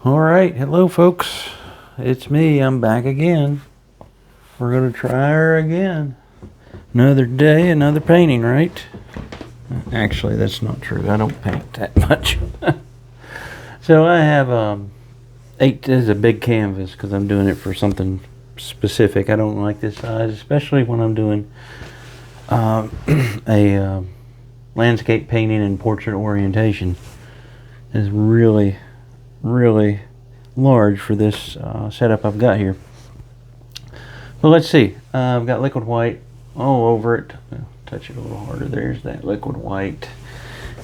Alright, hello folks. It's me, I'm back again. We're going to try her again. Another day, another painting, right? Actually, that's not true. I don't paint that much. So I have this is a big canvas because I'm doing it for something specific. I don't like this size, especially when I'm doing a landscape painting and portrait orientation. It's really large for this setup I've got here. Well, let's see. I've got liquid white all over it. I'll touch it a little harder. There's that liquid white.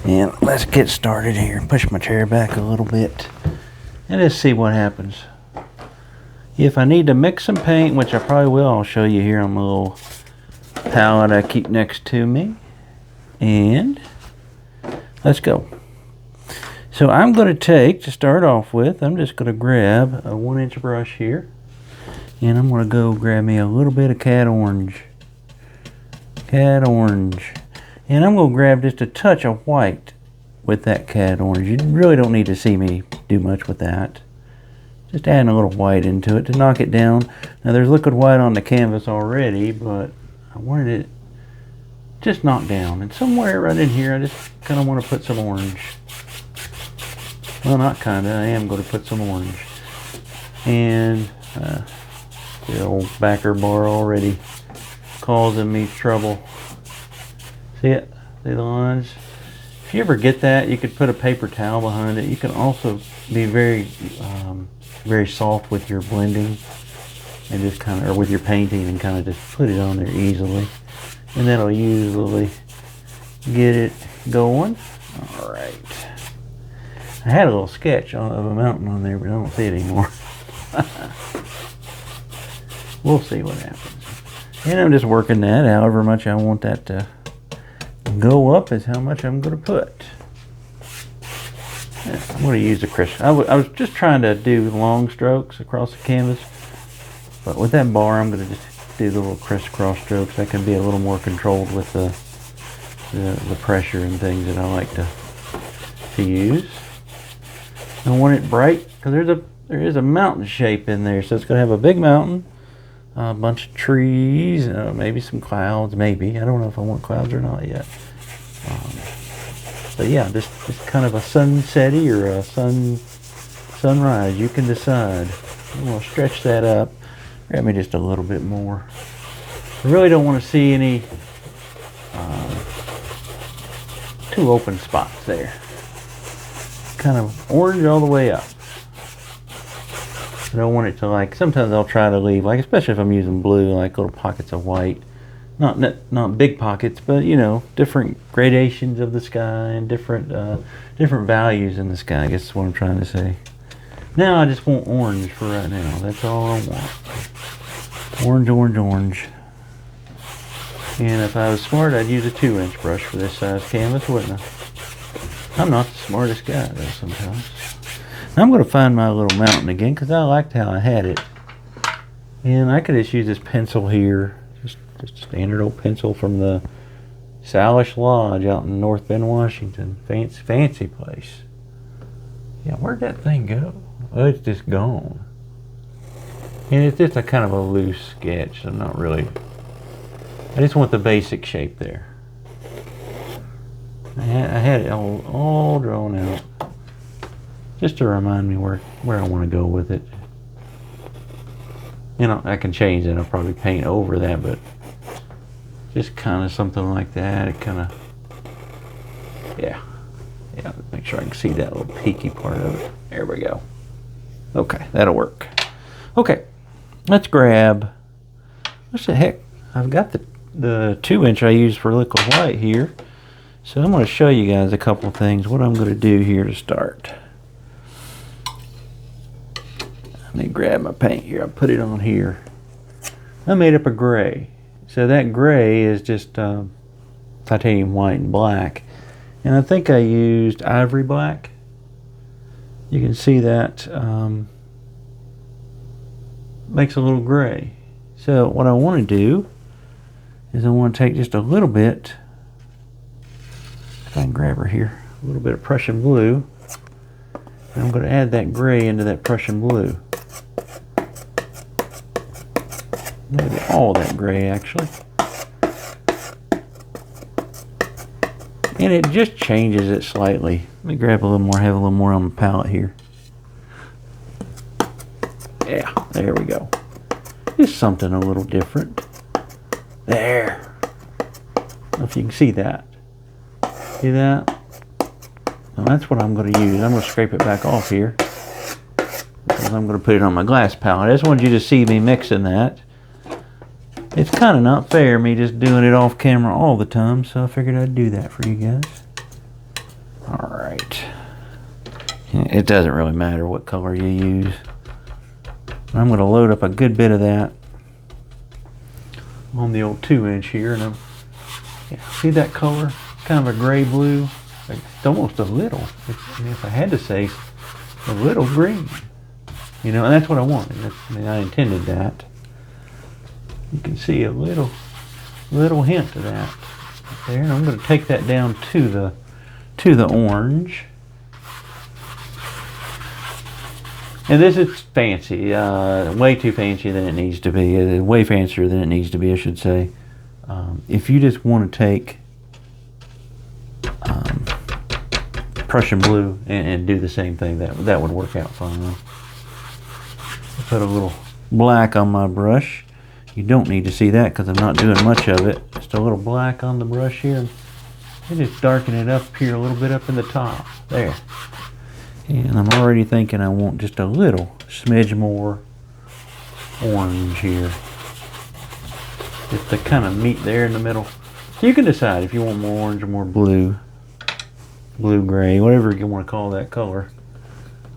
And let's get started here. Push my chair back a little bit and just see what happens. If I need to mix some paint, which I probably will, I'll show you here on my little palette I keep next to me. And let's go. So I'm going to take, to start off with, I'm just going to grab a 1-inch brush here. And I'm going to go grab me a little bit of Cad Orange. Cad Orange. And I'm going to grab just a touch of white with that Cad Orange. You really don't need to see me do much with that. Just adding a little white into it to knock it down. Now there's liquid white on the canvas already, but I wanted it just knocked down. And somewhere right in here, I just kind of want to put some orange. Well, not kind of. I am going to put some orange. And the old backer bar already causing me trouble. See it? See the lines? If you ever get that, you could put a paper towel behind it. You can also be very soft with your blending and just kind of, or with your painting, and kind of just put it on there easily. And that'll usually get it going. All right. I had a little sketch of a mountain on there, but I don't see it anymore. We'll see what happens. And I'm just working that. However much I want that to go up is how much I'm going to put. Yeah, I'm going to use the crisp. I was just trying to do long strokes across the canvas, but with that bar, I'm going to just do the little crisscross strokes. I can be a little more controlled with the pressure and things that I like to use. I want it bright because there is a mountain shape in there, so it's going to have a big mountain, a bunch of trees, maybe some clouds, maybe. I don't know if I want clouds or not yet. But yeah, just kind of a sunsetty or a sunrise. You can decide. I'm going to stretch that up. Grab me just a little bit more. I really don't want to see any two open spots there. Kind of orange all the way up. I don't want it to, like, sometimes I'll try to leave, like, especially if I'm using blue, like little pockets of white. Not big pockets, but you know, different gradations of the sky and different values in the sky. I guess that's what I'm trying to say. Now I just want orange for right now. That's all I want. Orange, orange, orange. And if I was smart, I'd use a 2-inch brush for this size canvas, wouldn't I? I'm not the smartest guy though sometimes. Now I'm going to find my little mountain again because I liked how I had it. And I could just use this pencil here. Just a standard old pencil from the Salish Lodge out in North Bend, Washington. Fancy place. Yeah, where'd that thing go? Oh, it's just gone. And it's just a kind of a loose sketch. So I'm not really... I just want the basic shape there. I had it all drawn out, just to remind me where I want to go with it. You know, I can change that. I'll probably paint over that, but just kind of something like that. It kind of, yeah. Make sure I can see that little peaky part of it. There we go. Okay, that'll work. Okay, let's grab. What the heck? I've got the 2-inch I use for liquid white here. So I'm going to show you guys a couple things, what I'm going to do here to start. Let me grab my paint here. I'll put it on here. I made up a gray. So that gray is just titanium white and black. And I think I used ivory black. You can see that makes a little gray. So what I want to do is I want to take just a little bit, if I can grab her here, a little bit of Prussian blue, I'm going to add that gray into that Prussian blue. Maybe all that gray, actually. And it just changes it slightly. Let me grab a little more, have a little more on the palette here. Yeah, there we go. Just something a little different. There. I don't know if you can see that. See that? Now that's what I'm going to use. I'm going to scrape it back off here, because I'm going to put it on my glass palette. I just wanted you to see me mixing that. It's kind of not fair, me just doing it off camera all the time, so I figured I'd do that for you guys. Alright. It doesn't really matter what color you use. I'm going to load up a good bit of that on the old 2-inch here. And see that color? Kind of a gray blue. It's almost a little, if I had to say, a little green. You know, and that's what I wanted. I intended that. You can see a little hint of that there. And I'm going to take that down to the orange. And this is fancy, way too fancy than it needs to be. Way fancier than it needs to be, I should say. If you just want to take Prussian blue and do the same thing, that would work out fine. I'll put a little black on my brush. You don't need to see that because I'm not doing much of it. Just a little black on the brush here. And just darken it up here a little bit up in the top. There. And I'm already thinking I want just a little smidge more orange here. Just to kind of meet there in the middle. You can decide if you want more orange or more blue. Blue-gray, whatever you want to call that color.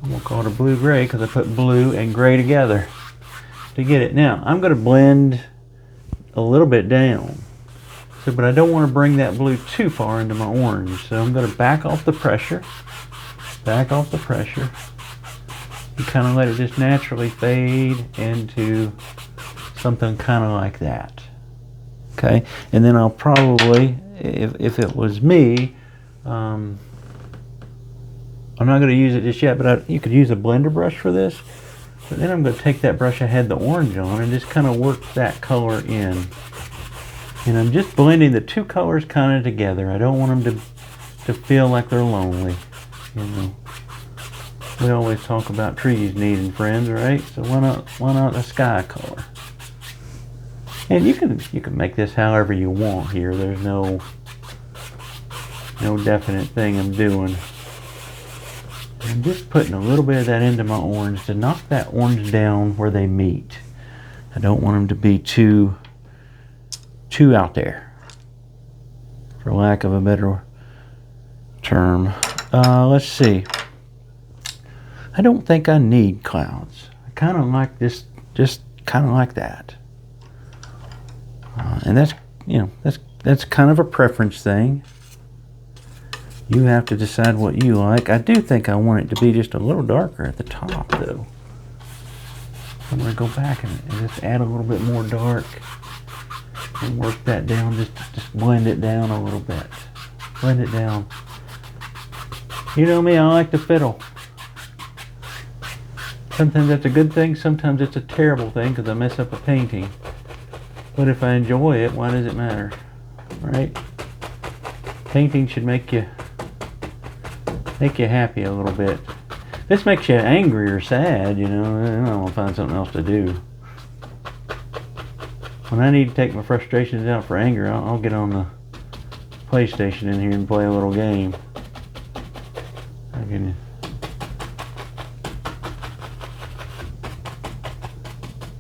I'm going to call it a blue-gray because I put blue and gray together to get it. Now, I'm going to blend a little bit down. But I don't want to bring that blue too far into my orange. So I'm going to back off the pressure. Back off the pressure. And kind of let it just naturally fade into something kind of like that. Okay? And then I'll probably, if it was me, I'm not going to use it just yet, but you could use a blender brush for this. But then I'm going to take that brush I had the orange on and just kind of work that color in. And I'm just blending the two colors kind of together. I don't want them to feel like they're lonely. You know, we always talk about trees needing friends, right? So why not a sky color? And you can make this however you want here. There's no definite thing I'm doing. I'm just putting a little bit of that into my orange to knock that orange down where they meet. I don't want them to be too out there, for lack of a better term. Let's see. I don't think I need clouds. I kind of like this, just kind of like that. And that's, that's kind of a preference thing. You have to decide what you like. I do think I want it to be just a little darker at the top, though. I'm going to go back and just add a little bit more dark and work that down. Just blend it down a little bit. Blend it down. You know me, I like to fiddle. Sometimes that's a good thing, sometimes it's a terrible thing because I mess up a painting. But if I enjoy it, why does it matter? Right? Painting should make you happy a little bit. This makes you angry or sad, I want to find something else to do. When I need to take my frustrations out for anger, I'll get on the PlayStation in here and play a little game. I can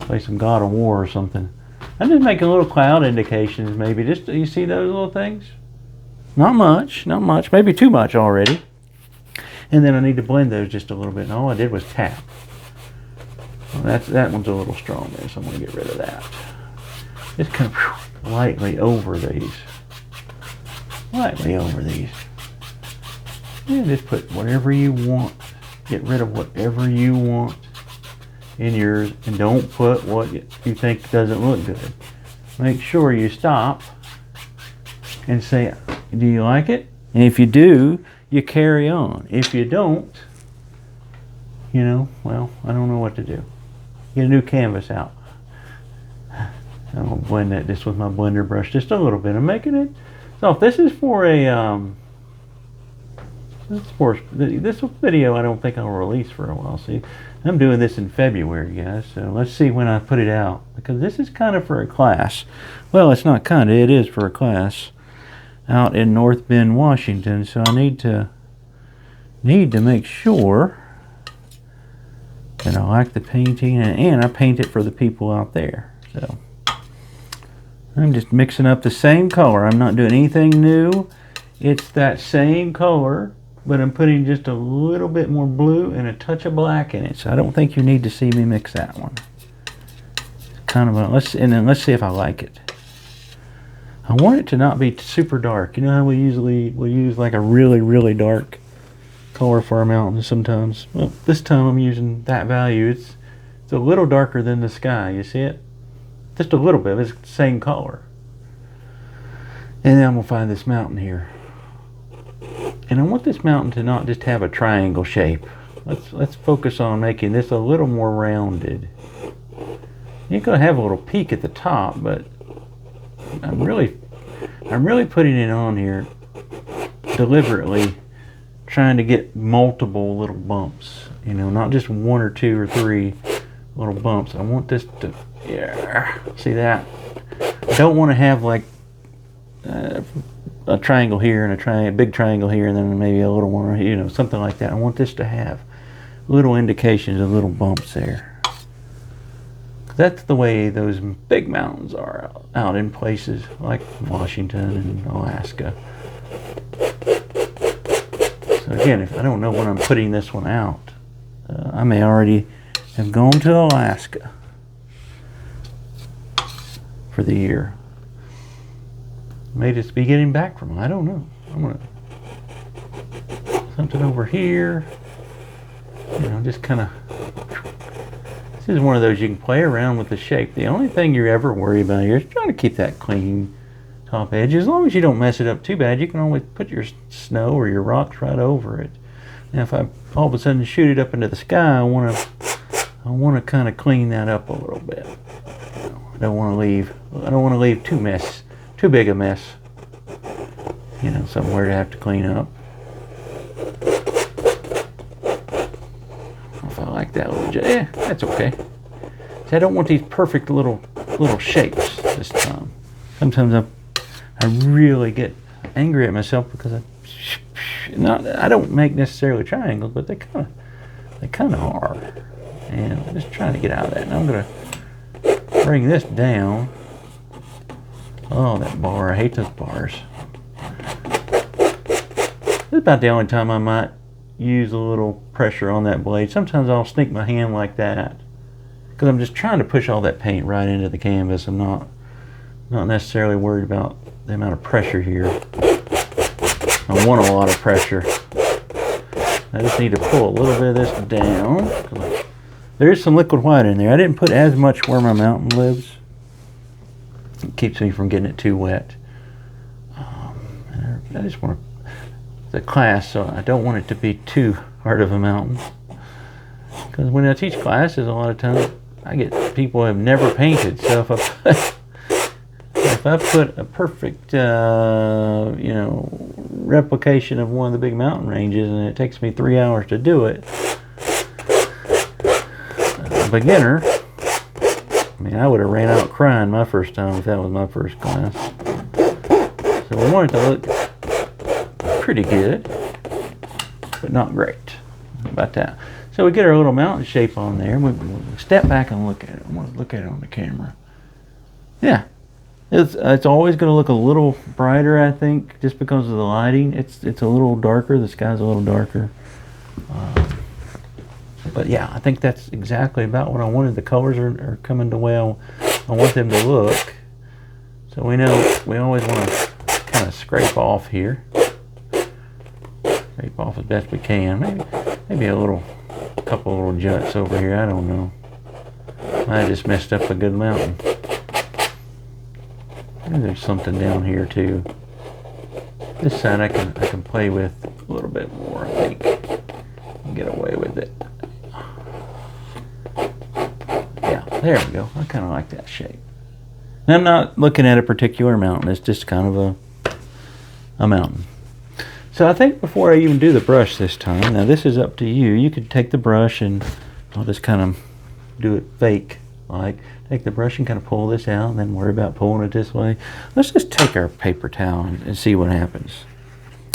play some God of War or something. I'm just making little cloud indications, maybe. Just, you see those little things? Not much, maybe too much already. And then I need to blend those just a little bit. And all I did was tap. Well, that one's a little strong there, so I'm going to get rid of that. Just kind of lightly over these. Lightly over these. And just put whatever you want. Get rid of whatever you want in yours. And don't put what you think doesn't look good. Make sure you stop and say, do you like it? And if you do, you carry on. If you don't, you know, well, I don't know what to do. Get a new canvas out. I'm gonna blend that just with my blender brush just a little bit. I'm making it soft. This is for a this video. I don't think I'll release for a while. See, I'm doing this in February, guys. So let's see when I put it out, because this is kind of for a class. Well, it's not kind of. It is for a class out in North Bend, Washington. So I need to make sure that I like the painting, and I paint it for the people out there. So I'm just mixing up the same color. I'm not doing anything new. It's that same color, but I'm putting just a little bit more blue and a touch of black in it. So I don't think you need to see me mix that one. It's kind of a, let's see if I like it. I want it to not be super dark. You know how we use like a really dark color for our mountains sometimes. Well, this time I'm using that value. It's a little darker than the sky. You see it? Just a little bit. It's the same color. And then I'm gonna find this mountain here. And I want this mountain to not just have a triangle shape. Let's focus on making this a little more rounded. You're gonna have a little peak at the top, but I'm really putting it on here deliberately, trying to get multiple little bumps. You know, not just one or two or three little bumps. I want this to, yeah, see that? I don't want to have like a triangle here and a big triangle here, and then maybe a little one, you know, something like that. I want this to have little indications of little bumps there. That's the way those big mountains are out in places like Washington and Alaska. So again, if I don't know when I'm putting this one out, I may already have gone to Alaska for the year. May just be getting back from it. I don't know. I'm gonna something over here. You know, just kind of. This is one of those you can play around with the shape. The only thing you ever worry about here is trying to keep that clean top edge. As long as you don't mess it up too bad, you can always put your snow or your rocks right over it. Now, if I all of a sudden shoot it up into the sky, I want to kind of clean that up a little bit. I don't want to leave too big a mess. You know, somewhere to have to clean up. If I like that little, yeah, that's okay. See, I don't want these perfect little shapes this time. Sometimes I really get angry at myself because I don't make necessarily triangles, but they kind of are. And I'm just trying to get out of that. And I'm gonna bring this down. Oh, that bar! I hate those bars. This is about the only time I might use a little pressure on that blade. Sometimes I'll sneak my hand like that because I'm just trying to push all that paint right into the canvas. I'm not necessarily worried about the amount of pressure here. I want a lot of pressure. I just need to pull a little bit of this down. There is some liquid white in there. I didn't put as much where my mountain lives. It keeps me from getting it too wet. I just want the class, so I don't want it to be too hard of a mountain. Because when I teach classes, a lot of times I get people who have never painted. So if I put a perfect, you know, replication of one of the big mountain ranges, and it takes me 3 hours to do it, a beginner, I mean, I would have ran out crying my first time if that was my first class. So we want it to look pretty good, but not great. How about that? So we get our little mountain shape on there. We step back and look at it. I want to look at it on the camera. Yeah, it's always going to look a little brighter, I think, just because of the lighting. It's a little darker. The sky's a little darker. But yeah, I think that's exactly about what I wanted. The colors are coming the way I want them to look. So we know we always want to kind of scrape off here. Scrape off as best we can. Maybe a couple little juts over here. I don't know. I just messed up a good mountain. Maybe there's something down here too. This side I can play with a little bit more, I think. Get away with it. There we go. I kind of like that shape. And I'm not looking at a particular mountain. It's just kind of a mountain. So I think before I even do the brush this time, now this is up to you. You could take the brush and I'll just kind of do it fake. Like take the brush and kind of pull this out and then worry about pulling it this way. Let's just take our paper towel and see what happens.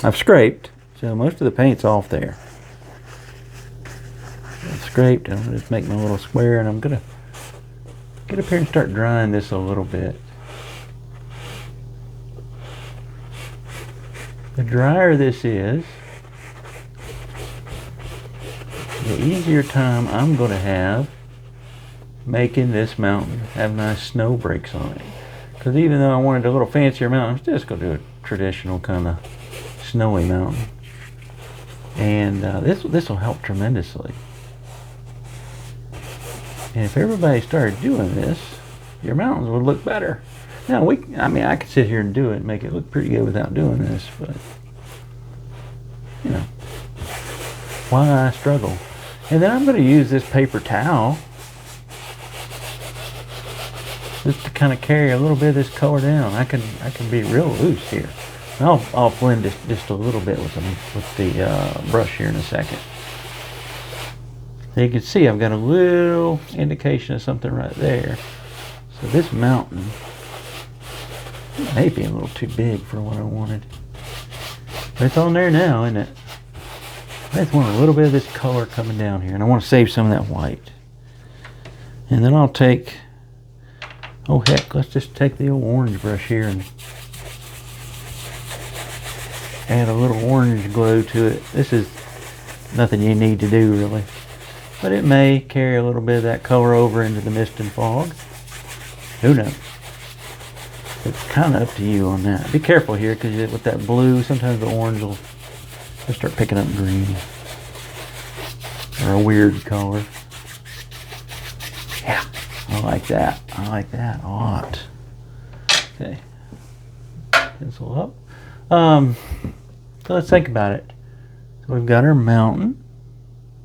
I've scraped, so most of the paint's off there. I've scraped and I'm just make my little square, and I'm gonna get up here and start drying this a little bit. The drier this is, the easier time I'm going to have making this mountain have nice snow breaks on it. Because even though I wanted a little fancier mountain, I'm just going to do a traditional kind of snowy mountain. And this will help tremendously. And if everybody started doing this, your mountains would look better. Now, I could sit here and do it and make it look pretty good without doing this, but, you know, why I struggle. And then I'm going to use this paper towel just to kind of carry a little bit of this color down. I can be real loose here. And I'll blend this just a little bit with the brush here in a second. So you can see I've got a little indication of something right there. So this mountain may be a little too big for what I wanted. But it's on there now, isn't it? I just want a little bit of this color coming down here, and I want to save some of that white. And then I'll take, oh heck, let's just take the old orange brush here and add a little orange glow to it. This is nothing you need to do really, but it may carry a little bit of that color over into the mist and fog. Who knows? It's kind of up to you on that. Be careful here, because with that blue, sometimes the orange will just start picking up green or a weird color. Yeah, I like that. I like that a lot. Okay, pencil up. So let's think about it. So we've got our mountain,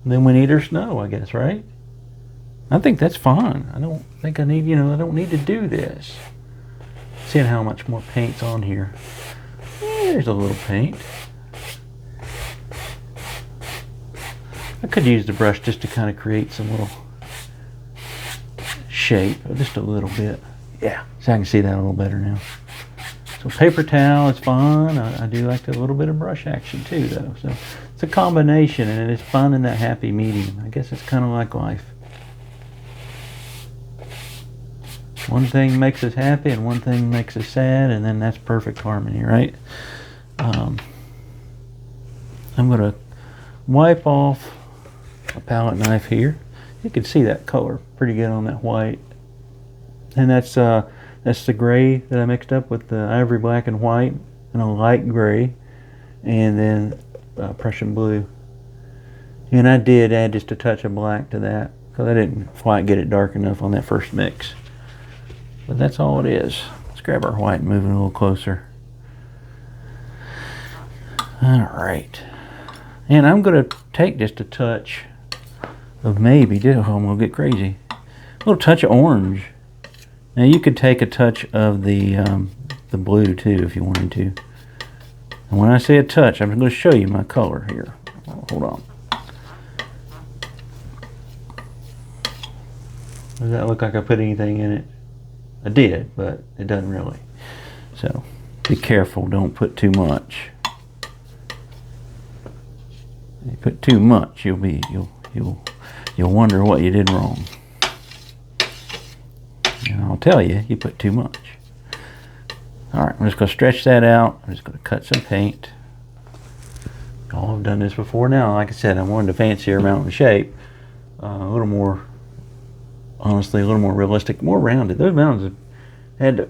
and then we need our snow, I guess, right? I think that's fine. I don't think I need, I don't need to do this. Seeing how much more paint's on here. There's a little paint. I could use the brush just to kind of create some little shape, just a little bit. Yeah, so I can see that a little better now. So paper towel is fun. I do like a little bit of brush action too, though. So it's a combination, and it's finding that happy medium. I guess it's kind of like life. One thing makes us happy and one thing makes us sad, and then that's perfect harmony, right? I'm going to wipe off a palette knife here. You can see that color pretty good on that white. And that's the gray that I mixed up with the ivory black and white, and a light gray, and then Prussian blue. And I did add just a touch of black to that, because I didn't quite get it dark enough on that first mix. But that's all it is. Let's grab our white and move it a little closer. Alright. And I'm going to take just a touch of I'm going to get crazy. A little touch of orange. Now you could take a touch of the blue too if you wanted to. And when I say a touch, I'm going to show you my color here. Hold on. Does that look like I put anything in it? I did, but it doesn't really. So be careful, don't put too much. If you put too much, you'll wonder what you did wrong. And I'll tell you, you put too much. Alright, I'm just going to stretch that out. I'm just going to cut some paint. Oh, I've done this before now. Like I said, I wanted a fancier mountain shape. A little more, honestly, a little more realistic, more rounded. Those mountains have had to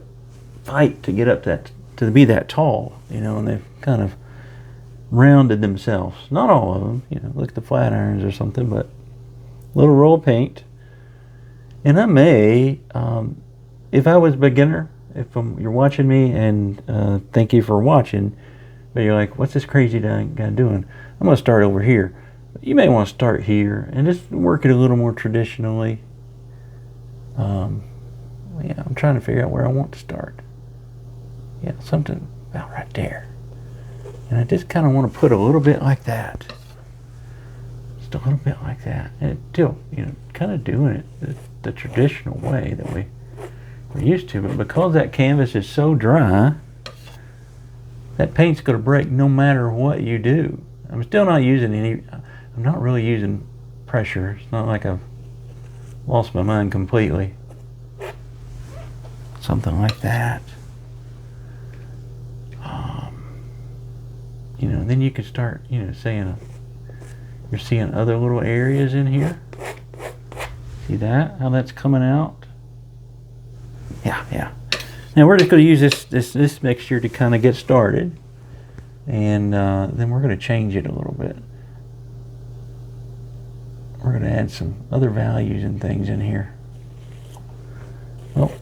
fight to get up to be that tall, and they've kind of rounded themselves. Not all of them, look at the flat irons or something, but a little roll of paint. And I may, if I was a beginner, you're watching me, and thank you for watching, but you're like, what's this crazy guy doing? I'm going to start over here. You may want to start here and just work it a little more traditionally. Yeah, I'm trying to figure out where I want to start. Yeah, something about right there. And I just kind of want to put a little bit like that. Just a little bit like that. And still, you know, kind of doing it the traditional way that we're used to. But because that canvas is so dry, that paint's going to break no matter what you do. I'm still not using I'm not really using pressure. It's not like I've lost my mind completely. Something like that. You know, then you can start, you know, saying, you're seeing other little areas in here. See that? How that's coming out? Yeah. Now we're just going to use this mixture to kind of get started. And then we're going to change it a little bit. We're going to add some other values and things in here. Oh,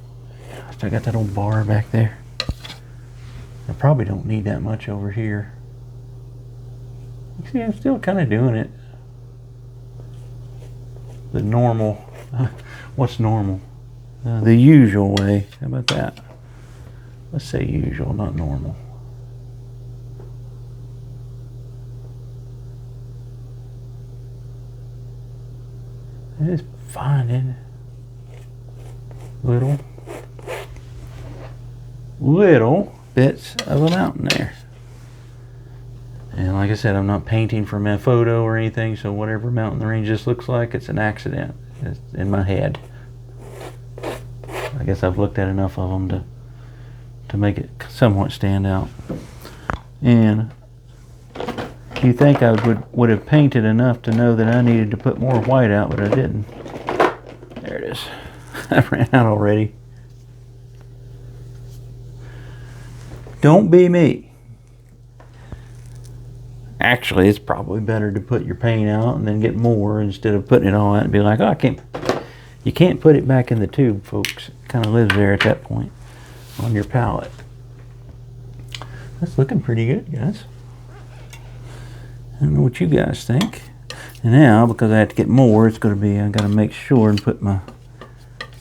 I got that old bar back there. I probably don't need that much over here. You see, I'm still kind of doing it the normal, what's normal? The usual way. How about that? Let's say usual, not normal. Just finding little bits of a mountain there. And like I said, I'm not painting for my photo or anything, so whatever mountain range this looks like, it's an accident. It's in my head. I guess I've looked at enough of them to make it somewhat stand out. And you think I would have painted enough to know that I needed to put more white out, but I didn't. There it is. I ran out already. Don't be me. Actually, it's probably better to put your paint out and then get more instead of putting it all out and be like, oh, you can't put it back in the tube, folks. It kind of lives there at that point on your palette. That's looking pretty good, guys. I don't know what you guys think. And now, because I have to get more, it's going to be, I got to make sure and put my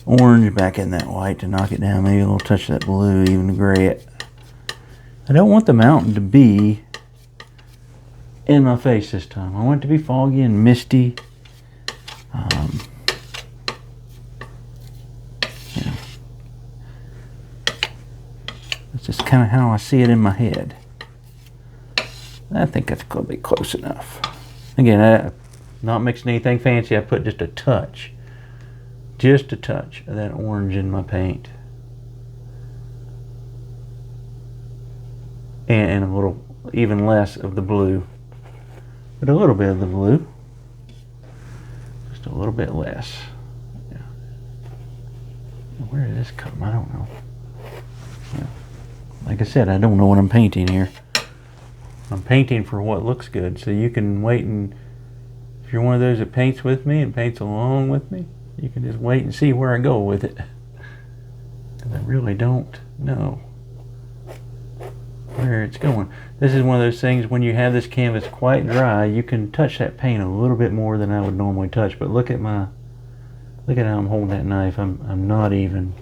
orange back in that white to knock it down. Maybe a little touch of that blue, even to gray it. I don't want the mountain to be in my face this time. I want it to be foggy and misty. Yeah. That's just kind of how I see it in my head. I think that's going to be close enough. Again, I'm not mixing anything fancy. I put just a touch of that orange in my paint. And a little, even less of the blue. But a little bit of the blue. Just a little bit less. Yeah. Where did this come? I don't know. Yeah. Like I said, I don't know what I'm painting here. I'm painting for what looks good. So you can wait, and if you're one of those that paints with me and paints along with me, you can just wait and see where I go with it. Because I really don't know where it's going. This is one of those things, when you have this canvas quite dry, you can touch that paint a little bit more than I would normally touch. But look at how I'm holding that knife. I'm not even.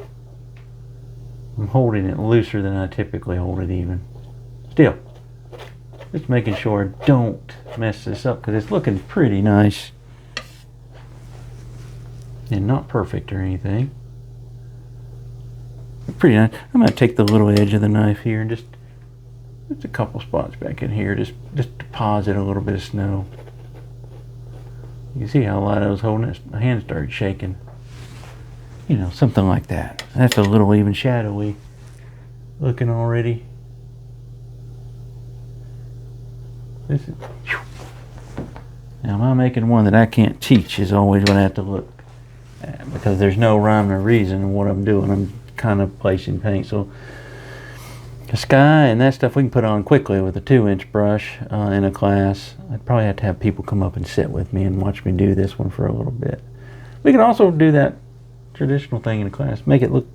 I'm holding it looser than I typically hold it even. Still, just making sure I don't mess this up, because it's looking pretty nice. And not perfect or anything. Pretty nice. I'm going to take the little edge of the knife here and just a couple spots back in here, just deposit a little bit of snow. You can see how light I was holding it. My hand started shaking. You know, something like that. That's a little even shadowy looking already. This is, now, am I making one that I can't teach? Is always what I have to look at, because there's no rhyme or reason in what I'm doing. I'm kind of placing paint. So the sky and that stuff we can put on quickly with a 2-inch brush in a class. I'd probably have to have people come up and sit with me and watch me do this one for a little bit. We can also do that traditional thing in a class, make it look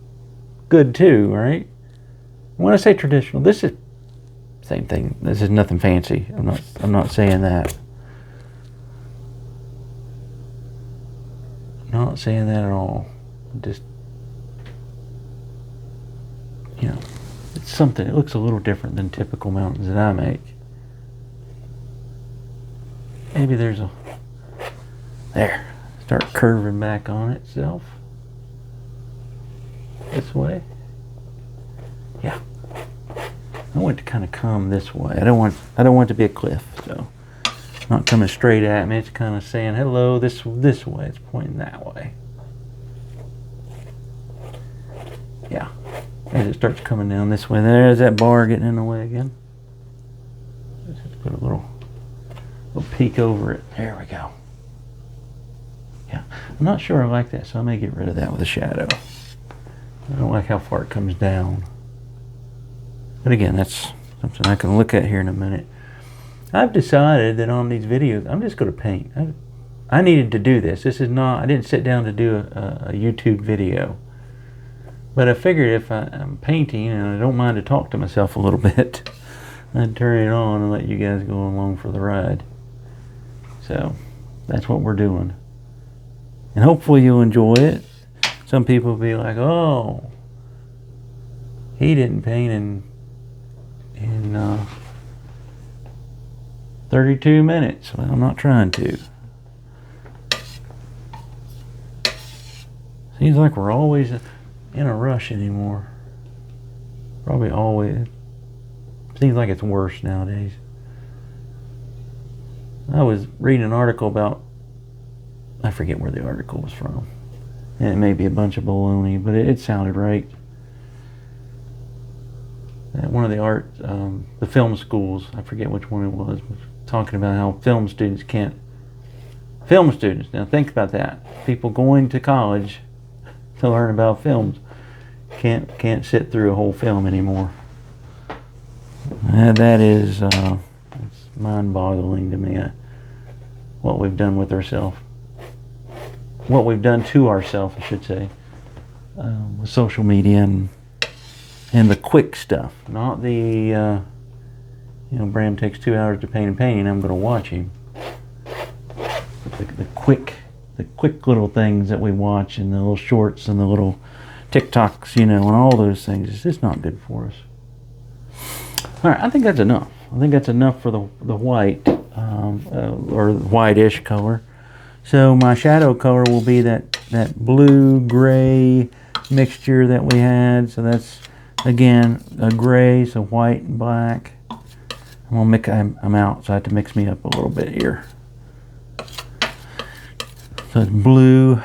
good too, right? When I say traditional, this is same thing. This is nothing fancy. I'm not saying that. I'm not saying that at all. Just, you know, it's something, it looks a little different than typical mountains that I make. Maybe there's a, there, start curving back on itself. This way. Yeah. I want it to kind of come this way. I don't want it to be a cliff, so it's not coming straight at me. It's kind of saying hello this way. It's pointing that way. Yeah. As it starts coming down this way, there's that bar getting in the way again. Just put a little peek over it. There we go. Yeah. I'm not sure I like that, so I may get rid of that with a shadow. I don't like how far it comes down. But again, that's something I can look at here in a minute. I've decided that on these videos, I'm just going to paint. I needed to do this. This is not, I didn't sit down to do a YouTube video. But I figured if I'm painting and I don't mind to talk to myself a little bit, I'd turn it on and let you guys go along for the ride. So that's what we're doing. And hopefully you'll enjoy it. Some people will be like, oh, he didn't paint in 32 minutes. Well, I'm not trying to. Seems like we're always in a rush anymore. Probably always. Seems like it's worse nowadays. I was reading an article about, I forget where the article was from. And it may be a bunch of baloney, but it sounded right. One of the film schools, I forget which one it was talking about how film students, now think about that. People going to college to learn about films can't sit through a whole film anymore. That is it's mind-boggling to me, what we've done with ourselves. What we've done to ourselves, I should say, with social media and the quick stuff, not the Bram takes 2 hours to paint a painting, I'm going to watch him. The quick little things that we watch, and the little shorts and the little TikToks, and all those things, it's just not good for us. All right, I think that's enough. I think that's enough for the white, or whitish color. So my shadow color will be that blue-gray mixture that we had. So that's, again, a gray, so white and black. I'm out, so I have to mix me up a little bit here. So it's blue.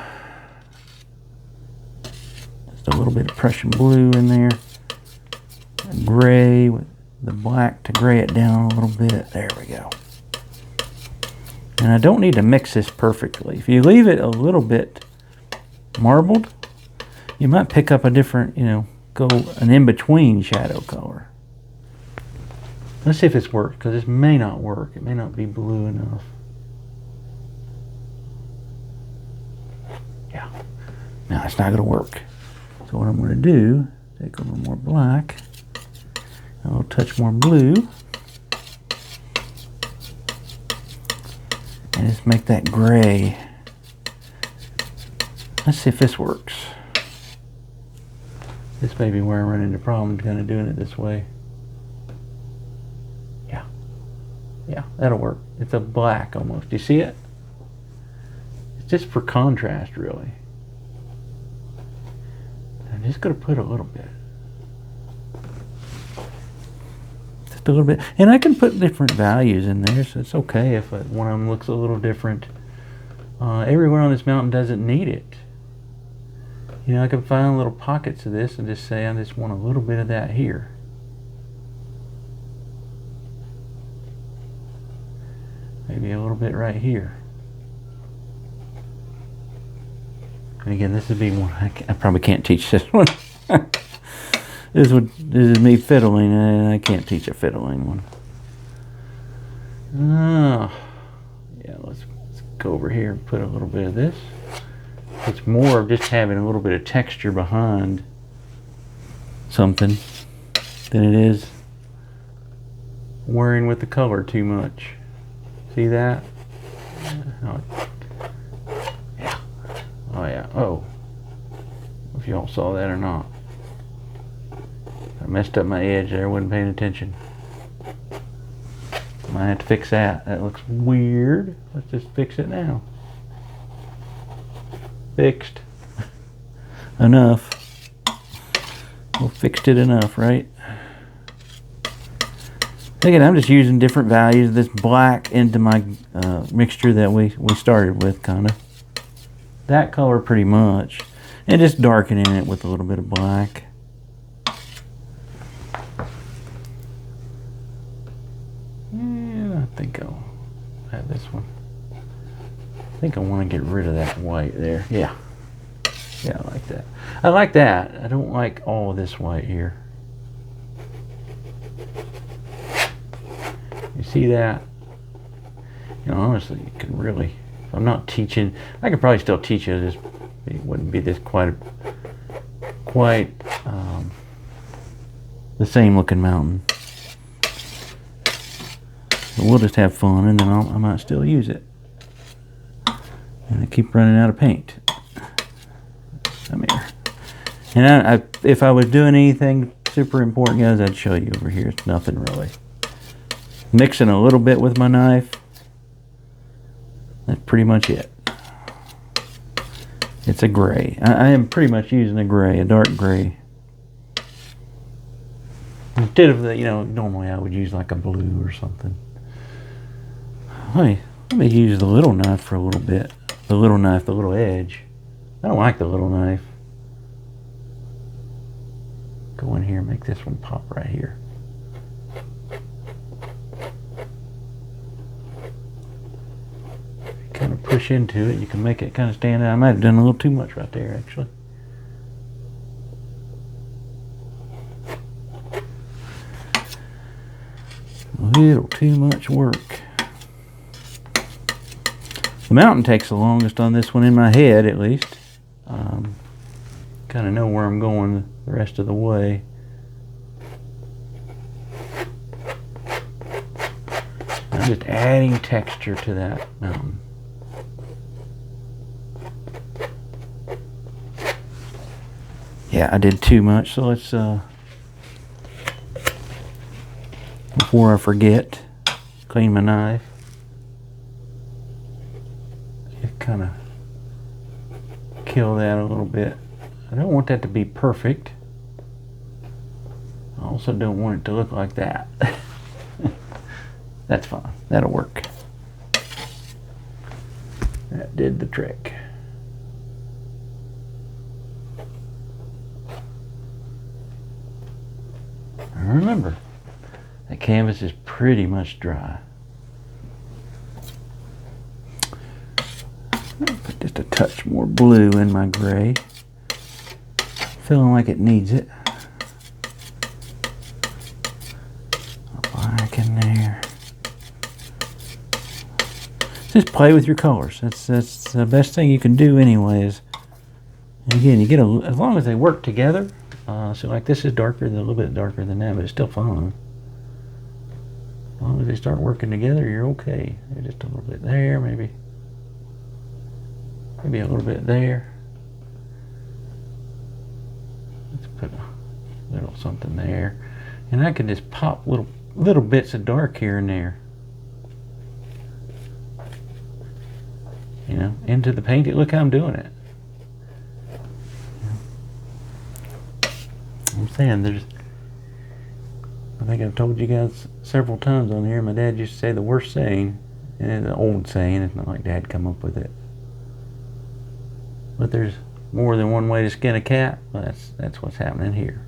Just a little bit of Prussian blue in there. Gray with the black to gray it down a little bit. There we go. And I don't need to mix this perfectly. If you leave it a little bit marbled, you might pick up a different, go an in-between shadow color. Let's see if this works, because this may not work. It may not be blue enough. Yeah. No, it's not going to work. So what I'm going to do, take a little more black, a little touch more blue, and just make that gray. Let's see if this works. This may be where I run into problems kind of doing it this way. Yeah, that'll work. It's a black almost. Do you see it? It's just for contrast, really. I'm just going to put a little bit. Just a little bit. And I can put different values in there, so it's okay if one of them looks a little different. Everywhere on this mountain doesn't need it. I can find little pockets of this and just say I just want a little bit of that here. Maybe a little bit right here. And again, this would be one I probably can't teach this one. This is me fiddling, and I can't teach a fiddling one. Yeah, let's go over here and put a little bit of this. It's more of just having a little bit of texture behind something than it is worrying with the color too much. See that? Yeah. Oh yeah. Oh. if y'all saw that or not. I messed up my edge there, wasn't paying attention. Might have to fix that. That looks weird. Let's just fix it now. Fixed. Enough. We fixed it enough, right? Again, I'm just using different values of this black into my mixture that we started with, kind of. That color pretty much. And just darkening it with a little bit of black. Yeah, I think I'll have this one. I think I want to get rid of that white there. Yeah. Yeah, I like that. I like that. I don't like all of this white here. You see that? You know, honestly, you can really, if I'm not teaching, I could probably still teach you this. It wouldn't be this quite the same looking mountain. But we'll just have fun, and then I might still use it. And I keep running out of paint. Come here. And if I was doing anything super important, guys, I'd show you over here. It's nothing really. Mixing a little bit with my knife. That's pretty much it. It's a gray. I am pretty much using a gray, a dark gray. Instead of the, you know, normally I would use like a blue or something. Let me use the little knife for a little bit. The little knife, the little edge. I don't like the little knife. Go in here and make this one pop right here. Kind of push into it, you can make it kind of stand out. I might have done a little too much right there, actually. A little too much work. The mountain takes the longest on this one, in my head at least. Kind of know where I'm going the rest of the way. I'm just adding texture to that mountain. Yeah, I did too much, so let's, before I forget, clean my knife. Just kind of kill that a little bit. I don't want that to be perfect. I also don't want it to look like that. That's fine. That'll work. That did the trick. And remember, the canvas is pretty much dry. I'll put just a touch more blue in my gray. Feeling like it needs it. Black in there. Just play with your colors. That's the best thing you can do anyways. And again, you get as long as they work together. So like this is darker, a little bit darker than that, but it's still fun. As long as they start working together, you're okay. Just a little bit there, maybe a little bit there. Let's put a little something there, and I can just pop little bits of dark here and there, you know, into the paint. Look how I'm doing it. I'm saying I think I've told you guys several times on here, my dad used to say the worst saying, and it's an old saying, it's not like Dad come up with it, but there's more than one way to skin a cat. Well, that's what's happening here.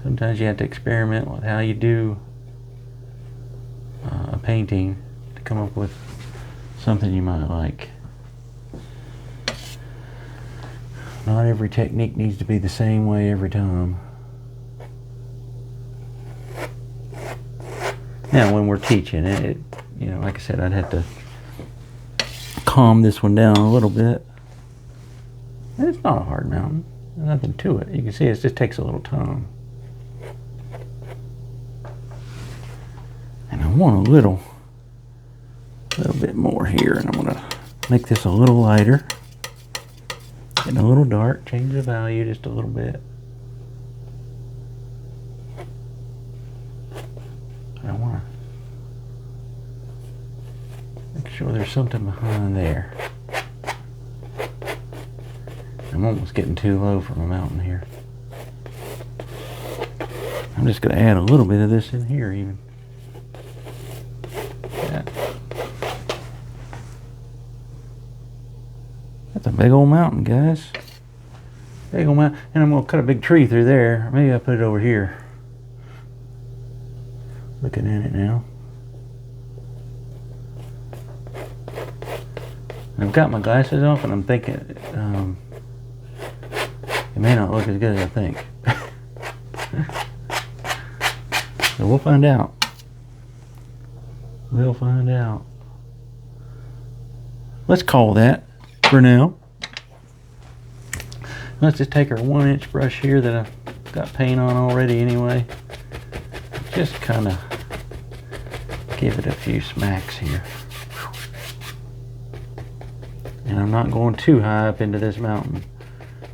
Sometimes you have to experiment with how you do a painting to come up with something you might like. Not every technique needs to be the same way every time. Now, when we're teaching it, you know, like I said, I'd have to calm this one down a little bit. And it's not a hard mountain. There's nothing to it. You can see it just takes a little time. And I want a little bit more here, and I'm going to make this a little lighter. Getting a little dark, change the value just a little bit. I want to make sure there's something behind there. I'm almost getting too low for my mountain here. I'm just going to add a little bit of this in here even. Yeah. That's a big old mountain, guys. Big old mountain. And I'm going to cut a big tree through there. Maybe I'll put it over here. Looking at it now. I've got my glasses off and I'm thinking it may not look as good as I think. So we'll find out. We'll find out. Let's call that for now. Let's just take our 1-inch brush here that I've got paint on already anyway. Just kind of give it a few smacks here. And I'm not going too high up into this mountain.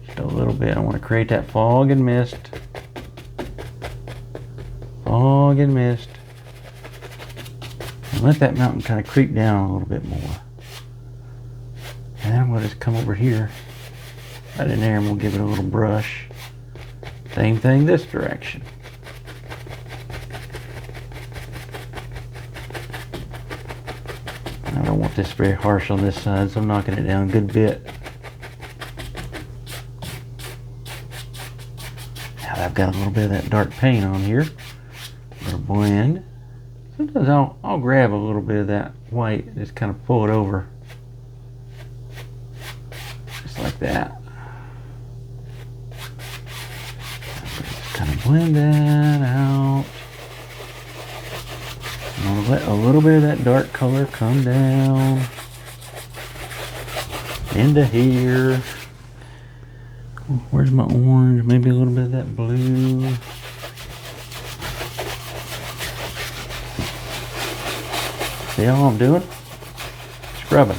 Just a little bit. I want to create that fog and mist. Fog and mist. And let that mountain kind of creep down a little bit more. And then I'm going to just come over here. Right in there, and we'll give it a little brush. Same thing this direction. I don't want this very harsh on this side, so I'm knocking it down a good bit. Now that I've got a little bit of that dark paint on here. A little blend. Sometimes I'll grab a little bit of that white and just kind of pull it over. Just like that. Just kind of blend that out. I'm going to let a little bit of that dark color come down into here. Where's my orange? Maybe a little bit of that blue. See all I'm doing? Scrubbing.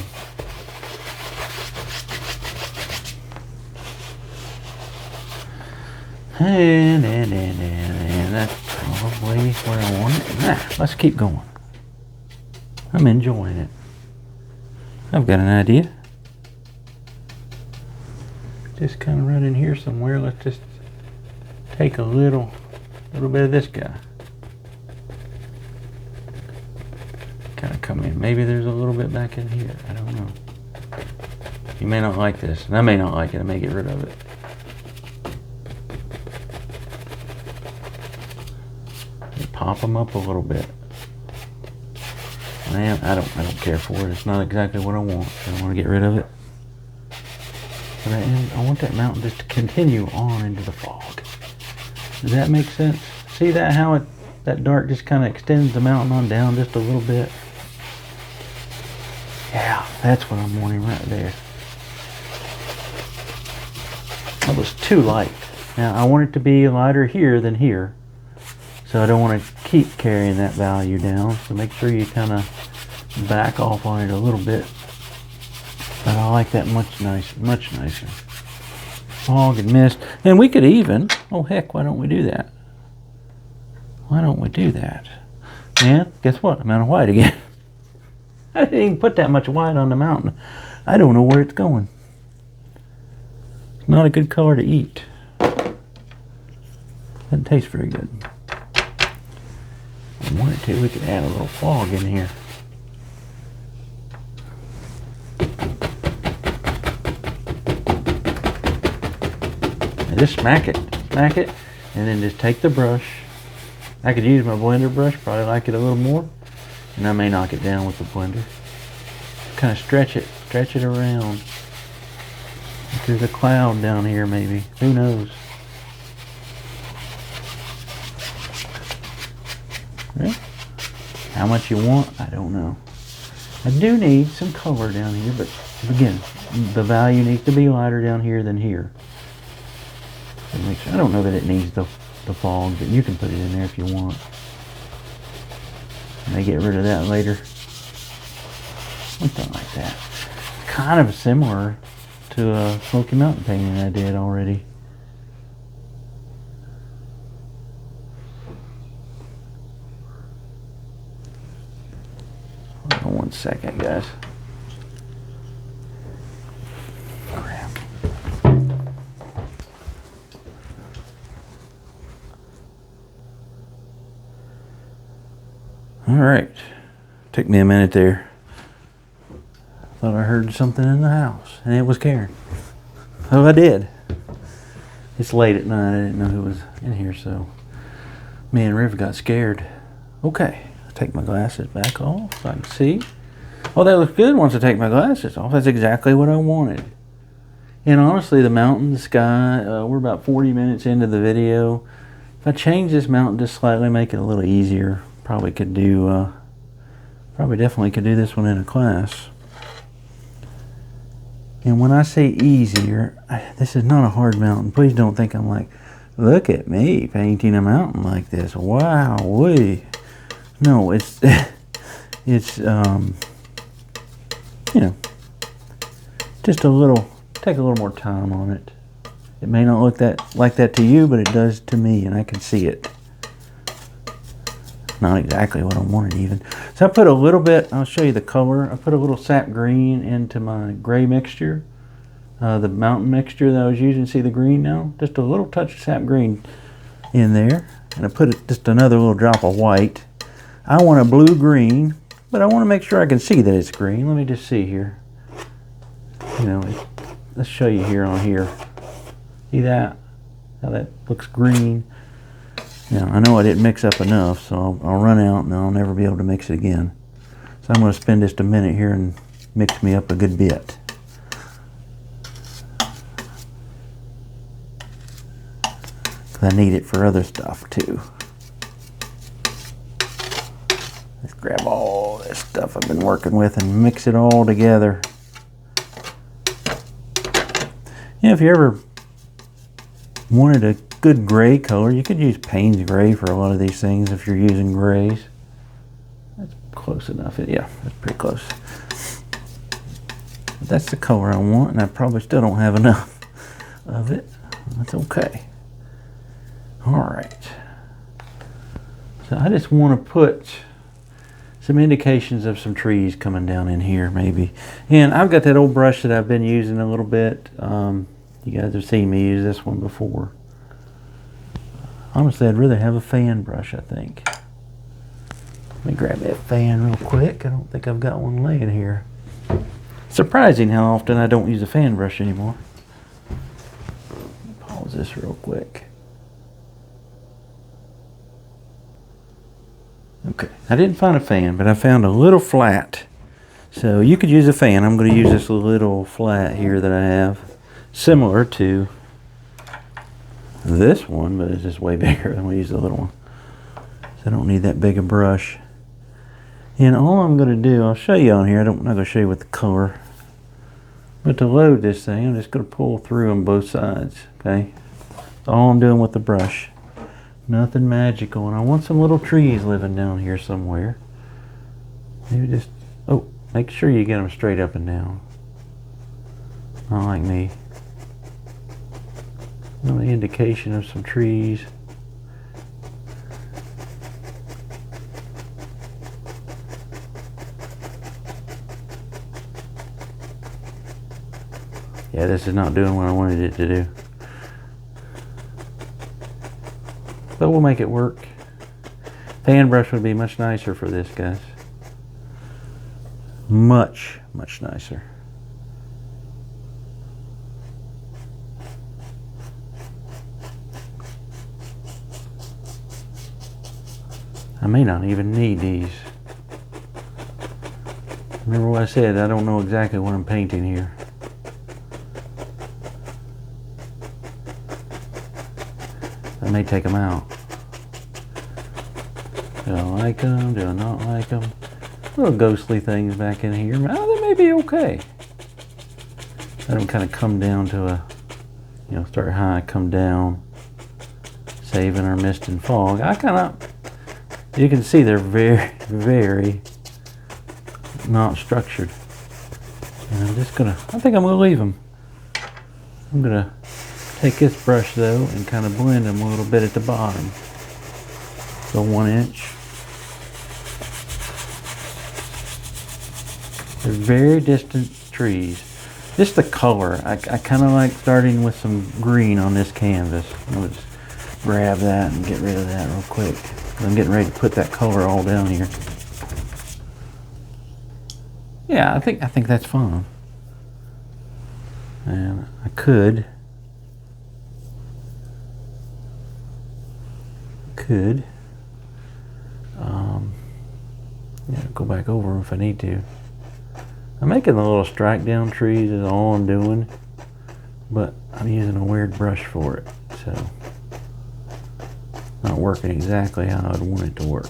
And that's probably where I want it. Nah, let's keep going. I'm enjoying it. I've got an idea. Just kind of right in here somewhere. Let's just take a little bit of this guy. Kind of come in. Maybe there's a little bit back in here. I don't know. You may not like this, and I may not like it. I may get rid of it. Pop them up a little bit. Man, I don't care for it. It's not exactly what I want. So I want to get rid of it. But I want that mountain just to continue on into the fog. Does that make sense? See that how that dark just kind of extends the mountain on down just a little bit? Yeah, that's what I'm wanting right there. That was too light. Now I want it to be lighter here than here. So I don't want to keep carrying that value down. So make sure you kind of back off on it a little bit. But I like that much nicer, much nicer. Fog and mist. And we could even, oh heck, why don't we do that? Why don't we do that? And guess what? I'm out of white again. I didn't even put that much white on the mountain. I don't know where it's going. It's not a good color to eat. Doesn't taste very good. If we wanted to, we could add a little fog in here. And just smack it, and then just take the brush. I could use my blender brush, probably like it a little more, and I may knock it down with the blender. Kind of stretch it around. If there's a cloud down here, maybe. Who knows? Right? How much you want, I don't know. I do need some color down here, but again, the value needs to be lighter down here than here. I don't know that it needs the fog, but you can put it in there if you want. I may get rid of that later. Something like that. Kind of similar to to a Smoky Mountain painting I did already. Hold on one second, guys. All right, took me a minute there. Thought I heard something in the house, and it was Karen. Oh, I did. It's late at night. I didn't know who was in here, so me and Riv got scared. Okay, I'll take my glasses back off so I can see. Oh, that looks good once I take my glasses off. That's exactly what I wanted. And honestly, the mountain, the sky, we're about 40 minutes into the video. If I change this mountain just slightly, make it a little easier, probably definitely could do this one in a class. And when I say easier, this is not a hard mountain. Please don't think I'm like, look at me painting a mountain like this. Wow-wee. No, it's, it's, you know, just take a little more time on it. It may not look like that to you, but it does to me, and I can see it. Not exactly what I wanted even. So I put a little bit, I'll show you the color. I put a little sap green into my gray mixture. The mountain mixture that I was using, see the green now? Just a little touch of sap green in there. And I put just another little drop of white. I want a blue-green, but I want to make sure I can see that it's green. Let me just see here. You know, let's show you here on here. See that? How that looks green. Now, I know I didn't mix up enough, so I'll run out and I'll never be able to mix it again. So I'm going to spend just a minute here and mix me up a good bit. I need it for other stuff too. Let's grab all this stuff I've been working with and mix it all together. You know, if you ever wanted a good gray color, you could use Payne's gray for a lot of these things if you're using grays. That's close enough. Yeah, that's pretty close. But that's the color I want, and I probably still don't have enough of it. That's okay. All right. So I just want to put some indications of some trees coming down in here, maybe. And I've got that old brush that I've been using a little bit. You guys have seen me use this one before. Honestly, I'd rather have a fan brush, I think. Let me grab that fan real quick. I don't think I've got one laying here. Surprising how often I don't use a fan brush anymore. Pause this real quick. Okay, I didn't find a fan, but I found a little flat. So you could use a fan. I'm going to use this little flat here that I have, similar to this one, but it's just way bigger than we use the little one. So I don't need that big a brush. And all I'm going to do, I'll show you on here. I'm not going to show you with the color. But to load this thing, I'm just going to pull through on both sides. Okay, that's all I'm doing with the brush. Nothing magical. And I want some little trees living down here somewhere. Maybe just, oh, make sure you get them straight up and down. Not like me. Another indication of some trees. Yeah, this is not doing what I wanted it to do. But we'll make it work. Fan brush would be much nicer for this, guys. Much, much nicer. I may not even need these. Remember what I said, I don't know exactly what I'm painting here. I may take them out. Do I like them? Do I not like them? Little ghostly things back in here. Oh, they may be okay. Let them kind of come down to a, you know, start high, come down. Saving our mist and fog. I kind of, you can see they're very, very not structured. And I'm just gonna, I think I'm gonna leave them. I'm gonna take this brush though and kind of blend them a little bit at the bottom. So 1 inch. They're very distant trees. Just the color. I kind of like starting with some green on this canvas. Let's grab that and get rid of that real quick. I'm getting ready to put that color all down here. Yeah, I think that's fine. And I could yeah, go back over them if I need to. I'm making the little strike down trees is all I'm doing, but I'm using a weird brush for it, so not working exactly how I'd want it to work.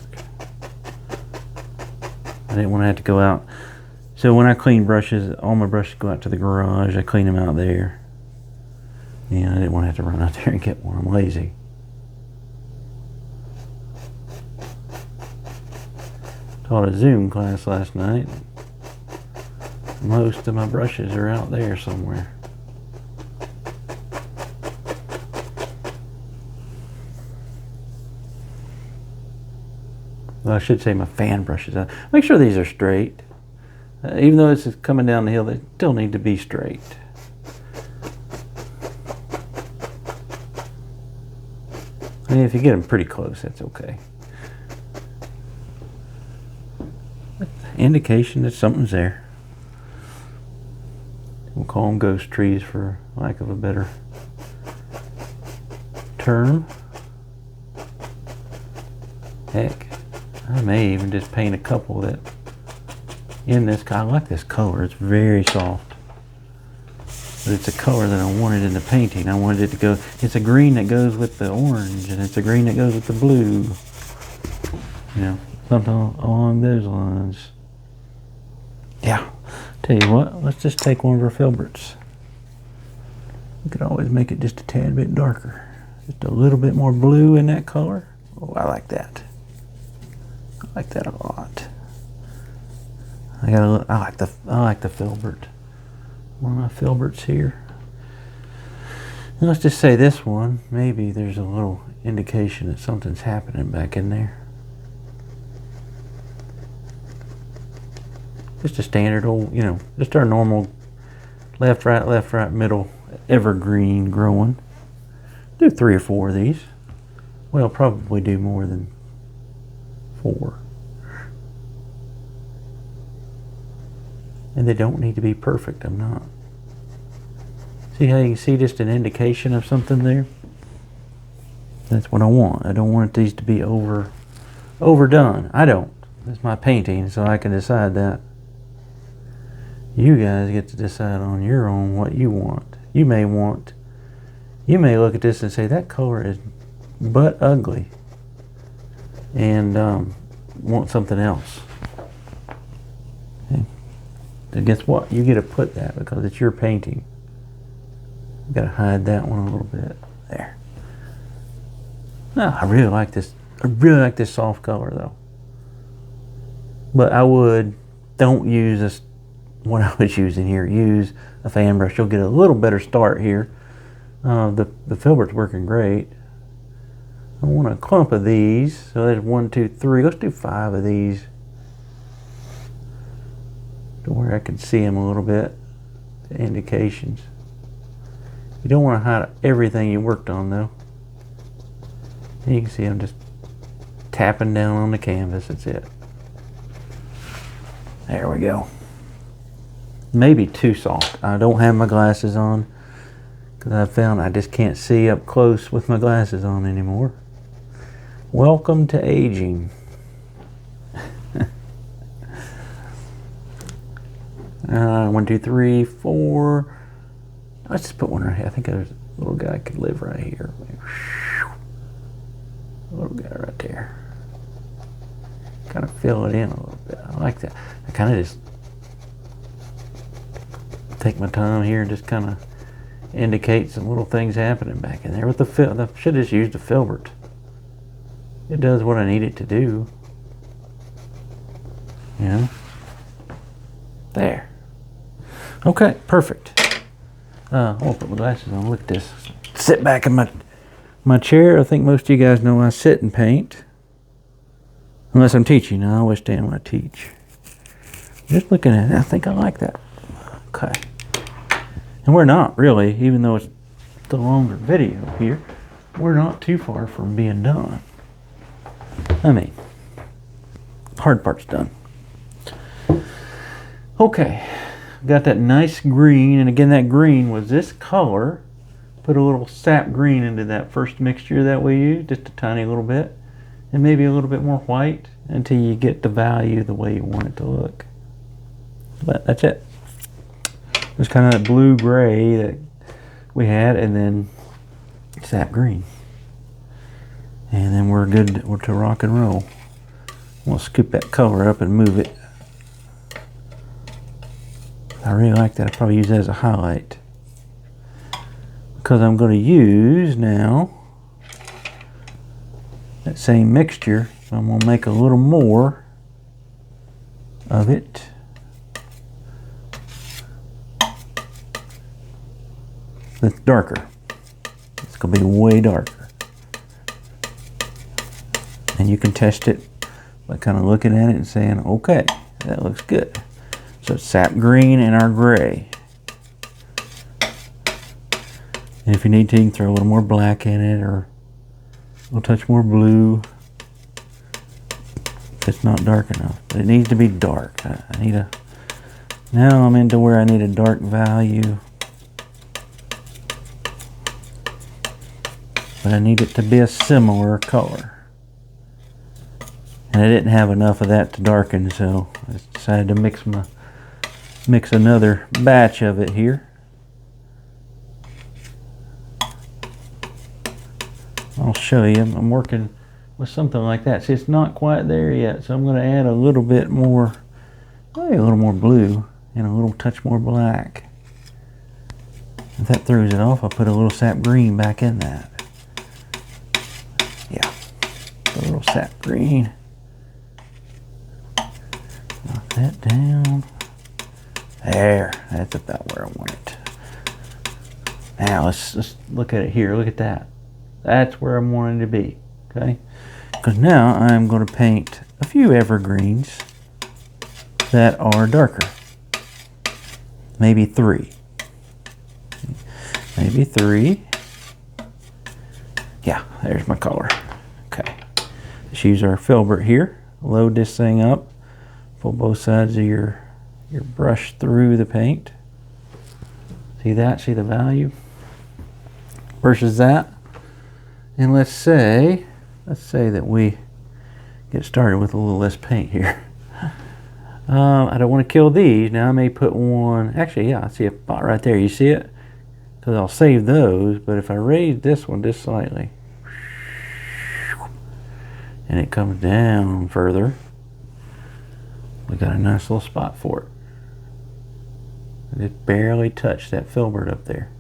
I didn't want to have to go out. So when I clean brushes, all my brushes go out to the garage. I clean them out there. Yeah, I didn't want to have to run out there and get one. I'm lazy. Taught a Zoom class last night. Most of my brushes are out there somewhere. Well, I should say my fan brushes. Make sure these are straight. Even though this is coming down the hill, they still need to be straight. I mean, if you get them pretty close, that's okay. Indication that something's there. We'll call them ghost trees for lack of a better term. Heck, I may even just paint a couple that in this. I like this color. It's very soft. But it's a color that I wanted in the painting. I wanted it to go, it's a green that goes with the orange, and it's a green that goes with the blue. You know, something along those lines. Yeah. Tell you what, let's just take one of our filberts. You could always make it just a tad bit darker. Just a little bit more blue in that color. Oh, I like that. I like that a lot. I like the filbert. One of my filberts here. And let's just say this one, maybe there's a little indication that something's happening back in there. Just a standard old, you know, just our normal left, right, middle, evergreen growing. Do 3 or 4 of these. Well, probably do more than 4. And they don't need to be perfect, I'm not. See how you can see just an indication of something there? That's what I want. I don't want these to be overdone. I don't. It's my painting, so I can decide that. You guys get to decide on your own what you want. You may look at this and say, that color is but ugly, and want something else. Okay. And guess what? You get to put that because it's your painting. You got to hide that one a little bit. There. No, I really like this. I really like this soft color though. But don't use this. What I was using here, use a fan brush. You'll get a little better start here. The filbert's working great. I want a clump of these. So there's 1, 2, 3. Let's do 5 of these to where I can see them a little bit. The indications. You don't want to hide everything you worked on though. And you can see I'm just tapping down on the canvas. That's it. There we go. Maybe too soft. I don't have my glasses on because I found I just can't see up close with my glasses on anymore. Welcome to aging. 1, 2, 3, 4. Let's just put one right here. I think there's a little guy could live right here. A little guy right there. Kind of fill it in a little bit. I like that. I kind of just take my time here and just kind of indicate some little things happening back in there with I should have just used a filbert. It does what I need it to do. Yeah. There. Okay, perfect. I'll put my glasses on. Look at this. Sit back in my chair. I think most of you guys know I sit and paint. Unless I'm teaching. I always stand when I teach. Just looking at it, I think I like that. Okay. And we're not really, even though it's the longer video here, we're not too far from being done. I mean, hard part's done. Okay. Got that nice green, and again that green was this color. Put a little sap green into that first mixture that we used, just a tiny little bit, and maybe a little bit more white until you get the value the way you want it to look. But that's it. Just kind of that blue gray that we had, and then sap green, and then we're good to rock and roll. We'll scoop that color up and move it. I really like that. I'll probably use that as a highlight, because I'm going to use now that same mixture. So I'm going to make a little more of it. That's darker. It's going to be way darker. And you can test it by kind of looking at it and saying, okay, that looks good. So it's sap green and our gray. And if you need to, you can throw a little more black in it or a little touch more blue if it's not dark enough. But it needs to be dark. I need a, now I'm into where I need a dark value. But I need it to be a similar color. And I didn't have enough of that to darken, so I decided to mix another batch of it here. I'll show you. I'm working with something like that. See, it's not quite there yet, so I'm going to add a little bit more, maybe a little more blue and a little touch more black. If that throws it off, I'll put a little sap green back in that. Yeah, a little sap green. Knock that down. There, that's about where I want it. Now let's look at it here. Look at that. That's where I'm wanting to be. Okay, because now I'm going to paint a few evergreens that are darker. Maybe three. Maybe three. Yeah, there's my color. Okay, let's use our filbert here. Load this thing up. Pull both sides of your brush through the paint. See that? See the value? Versus that. And let's say that we get started with a little less paint here. I don't want to kill these. Now I may put one, actually, yeah, I see a spot right there. You see it? Because I'll save those, but if I raise this one just slightly, and it comes down further, we got a nice little spot for it. I just barely touched that filbert up there.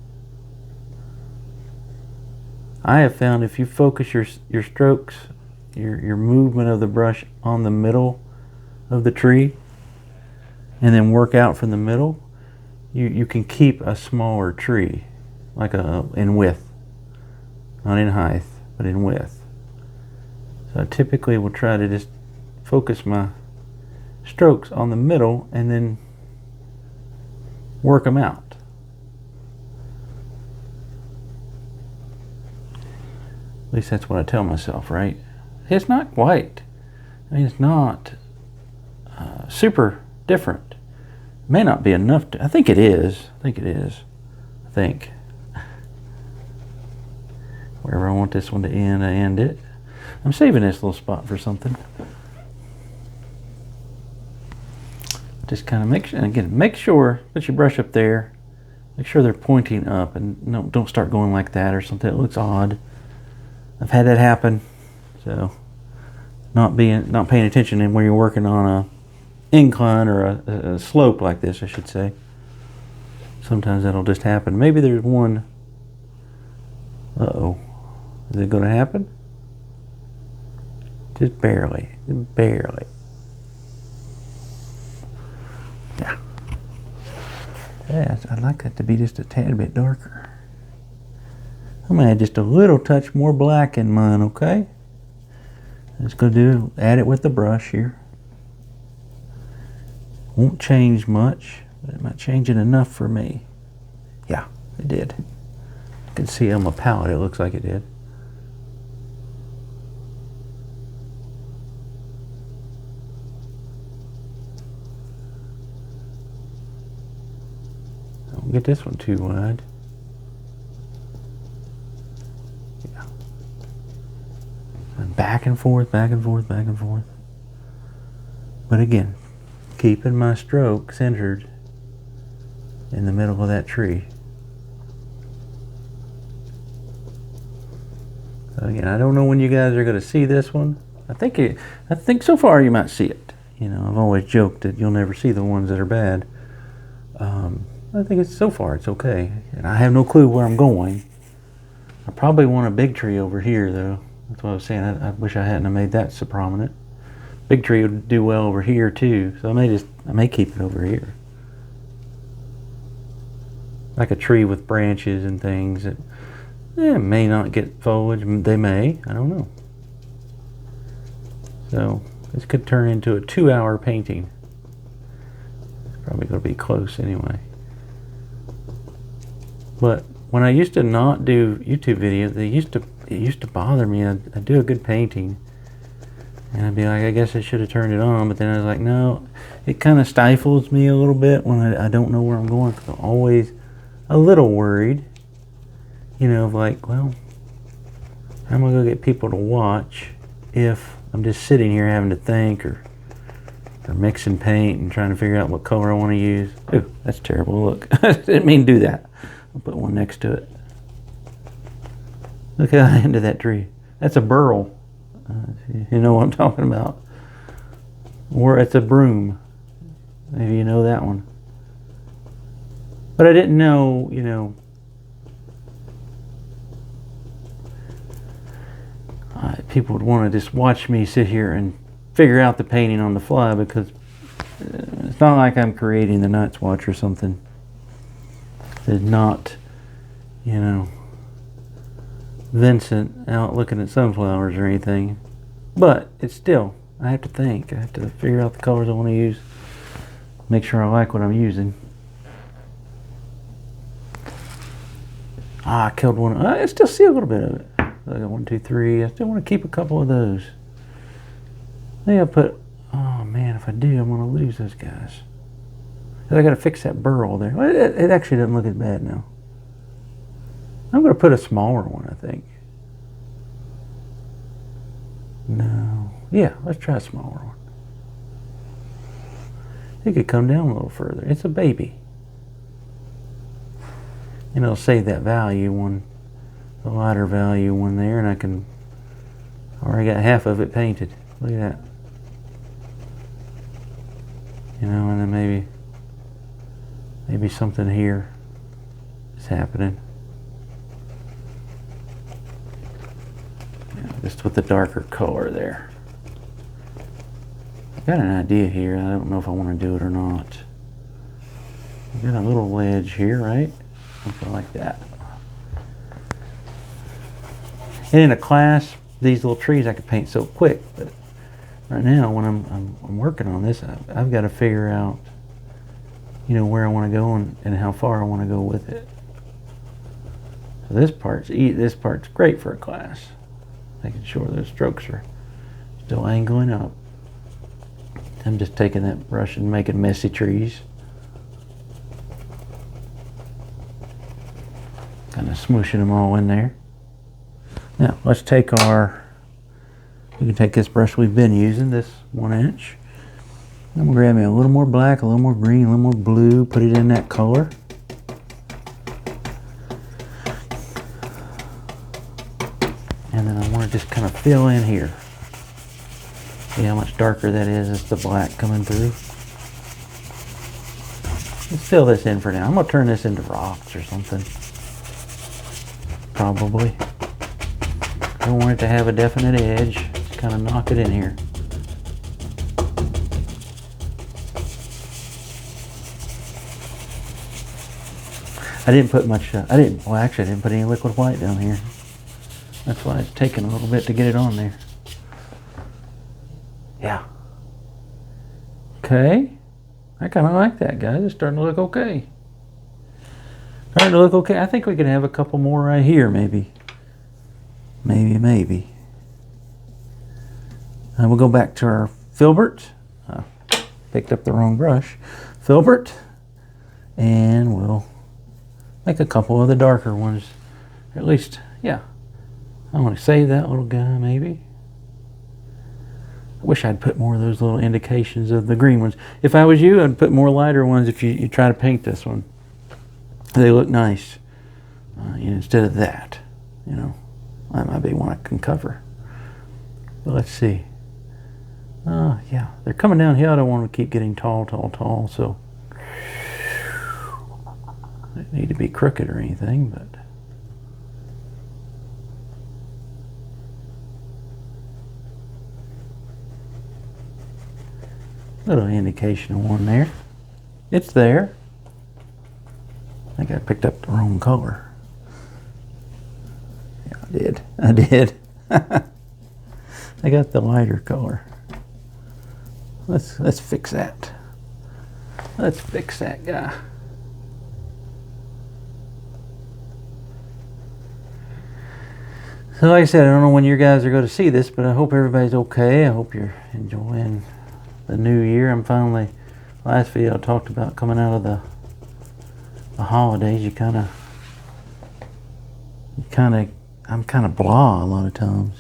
I have found if you focus your strokes, your movement of the brush on the middle of the tree, and then work out from the middle, you can keep a smaller tree, like in width, not in height, but in width. So I typically will try to just focus my strokes on the middle and then work them out. At least that's what I tell myself, right? It's not quite. I mean, it's not super different. It may not be enough to, I think it is. I think. Wherever I want this one to end, I end it. I'm saving this little spot for something. Just kind of make sure, put your brush up there, make sure they're pointing up, and no, don't start going like that or something. It looks odd. I've had that happen. So not paying attention in where you're working on a incline or a slope like this, I should say. Sometimes that'll just happen. Maybe there's one. Uh-oh. Is it going to happen? Just barely. Yeah. that. I'd like that to be just a tad bit darker. I'm gonna add just a little touch more black in mine, okay? Just gonna add it with the brush here. Won't change much, but it might change it enough for me. Yeah, it did. You can see on my palette it looks like it did. Don't get this one too wide. Yeah. And back and forth, back and forth, back and forth. But again, keeping my stroke centered in the middle of that tree. So again, I don't know when you guys are going to see this one. I think so far you might see it. You know, I've always joked that you'll never see the ones that are bad. I think so far it's okay, and I have no clue where I'm going. I probably want a big tree over here, though. That's what I was saying. I wish I hadn't have made that so prominent. Big tree would do well over here too, so I may keep it over here. Like a tree with branches and things that may not get foliage. They may, I don't know. So this could turn into a 2-hour painting. It's probably going to be close anyway. But when I used to not do YouTube videos, it used to bother me. I'd do a good painting, and I'd be like, I guess I should have turned it on. But then I was like, no, it kind of stifles me a little bit when I don't know where I'm going, because I'm always a little worried. You know, of like, well, how am I going to get people to watch if I'm just sitting here having to think or mixing paint and trying to figure out what color I want to use. Ooh, that's terrible. Look, I didn't mean to do that. I'll put one next to it. Look at the end of that tree. That's a burl. You know what I'm talking about. Or it's a broom. Maybe you know that one. But I didn't know, you know, people would want to just watch me sit here and figure out the painting on the fly, because it's not like I'm creating the Night's Watch or something. It's not, you know, Vincent out looking at sunflowers or anything. But it's still, I have to think. I have to figure out the colors I want to use. Make sure I like what I'm using. I killed one. I still see a little bit of it. I got 1, 2, 3. I still want to keep a couple of those. I think I put, oh man, if I do, I'm going to lose those guys. I got to fix that burl there. Well, it actually doesn't look as bad now. I'm going to put a smaller one, I think. No. Yeah, let's try a smaller one. It could come down a little further. It's a baby. And it'll save that value one, the lighter value one there, and I can, already got half of it painted. Look at that. You know, and then maybe something here is happening. Yeah, just with the darker color there. I got an idea here. I don't know if I want to do it or not. I got a little ledge here, right? Something like that. And in a class, these little trees I could paint so quick, but right now when I'm working on this, I've got to figure out, you know, where I want to go and how far I want to go with it. So this part's great for a class, making sure those strokes are still angling up. I'm just taking that brush and making messy trees. Kind of smooshing them all in there. Now let's take we can take this brush we've been using, this 1 inch. I'm gonna grab me a little more black, a little more green, a little more blue, put it in that color. And then I want to just kind of fill in here. See how much darker that is? It's the black coming through. Let's fill this in for now. I'm gonna turn this into rocks or something. Probably. I don't want it to have a definite edge. Just kind of knock it in here. I didn't put much, well actually I didn't put any liquid white down here. That's why it's taking a little bit to get it on there. Yeah. Okay. I kind of like that, guys. It's starting to look okay. Starting to look okay. I think we can have a couple more right here, maybe. Maybe. And we'll go back to our filbert. Picked up the wrong brush. Filbert. And we'll make a couple of the darker ones. At least, yeah. I want to save that little guy, maybe. I wish I'd put more of those little indications of the green ones. If I was you, I'd put more lighter ones if you try to paint this one. They look nice. Instead of that, you know. That might be one I can cover. But let's see. Yeah, they're coming downhill. I don't want to keep getting tall, so they don't need to be crooked or anything, but little indication of one there. It's there. I think I picked up the wrong color. Yeah, I did. I got the lighter color. Let's fix that. Let's fix that guy. So like I said, I don't know when you guys are going to see this, but I hope everybody's okay. I hope you're enjoying the new year. I'm finally, last video I talked about coming out of the holidays. I'm kind of blah a lot of times.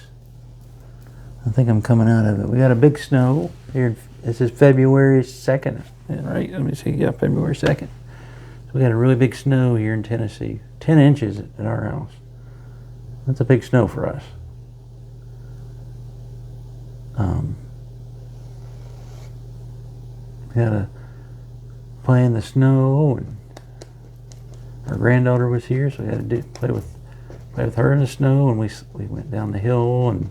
I think I'm coming out of it. We got a big snow here. This is February 2nd, right? Let me see. Yeah, February 2nd. So we got a really big snow here in Tennessee. 10 inches at our house. That's a big snow for us. We had to play in the snow, and our granddaughter was here, so we had to play with her in the snow, and we went down the hill, and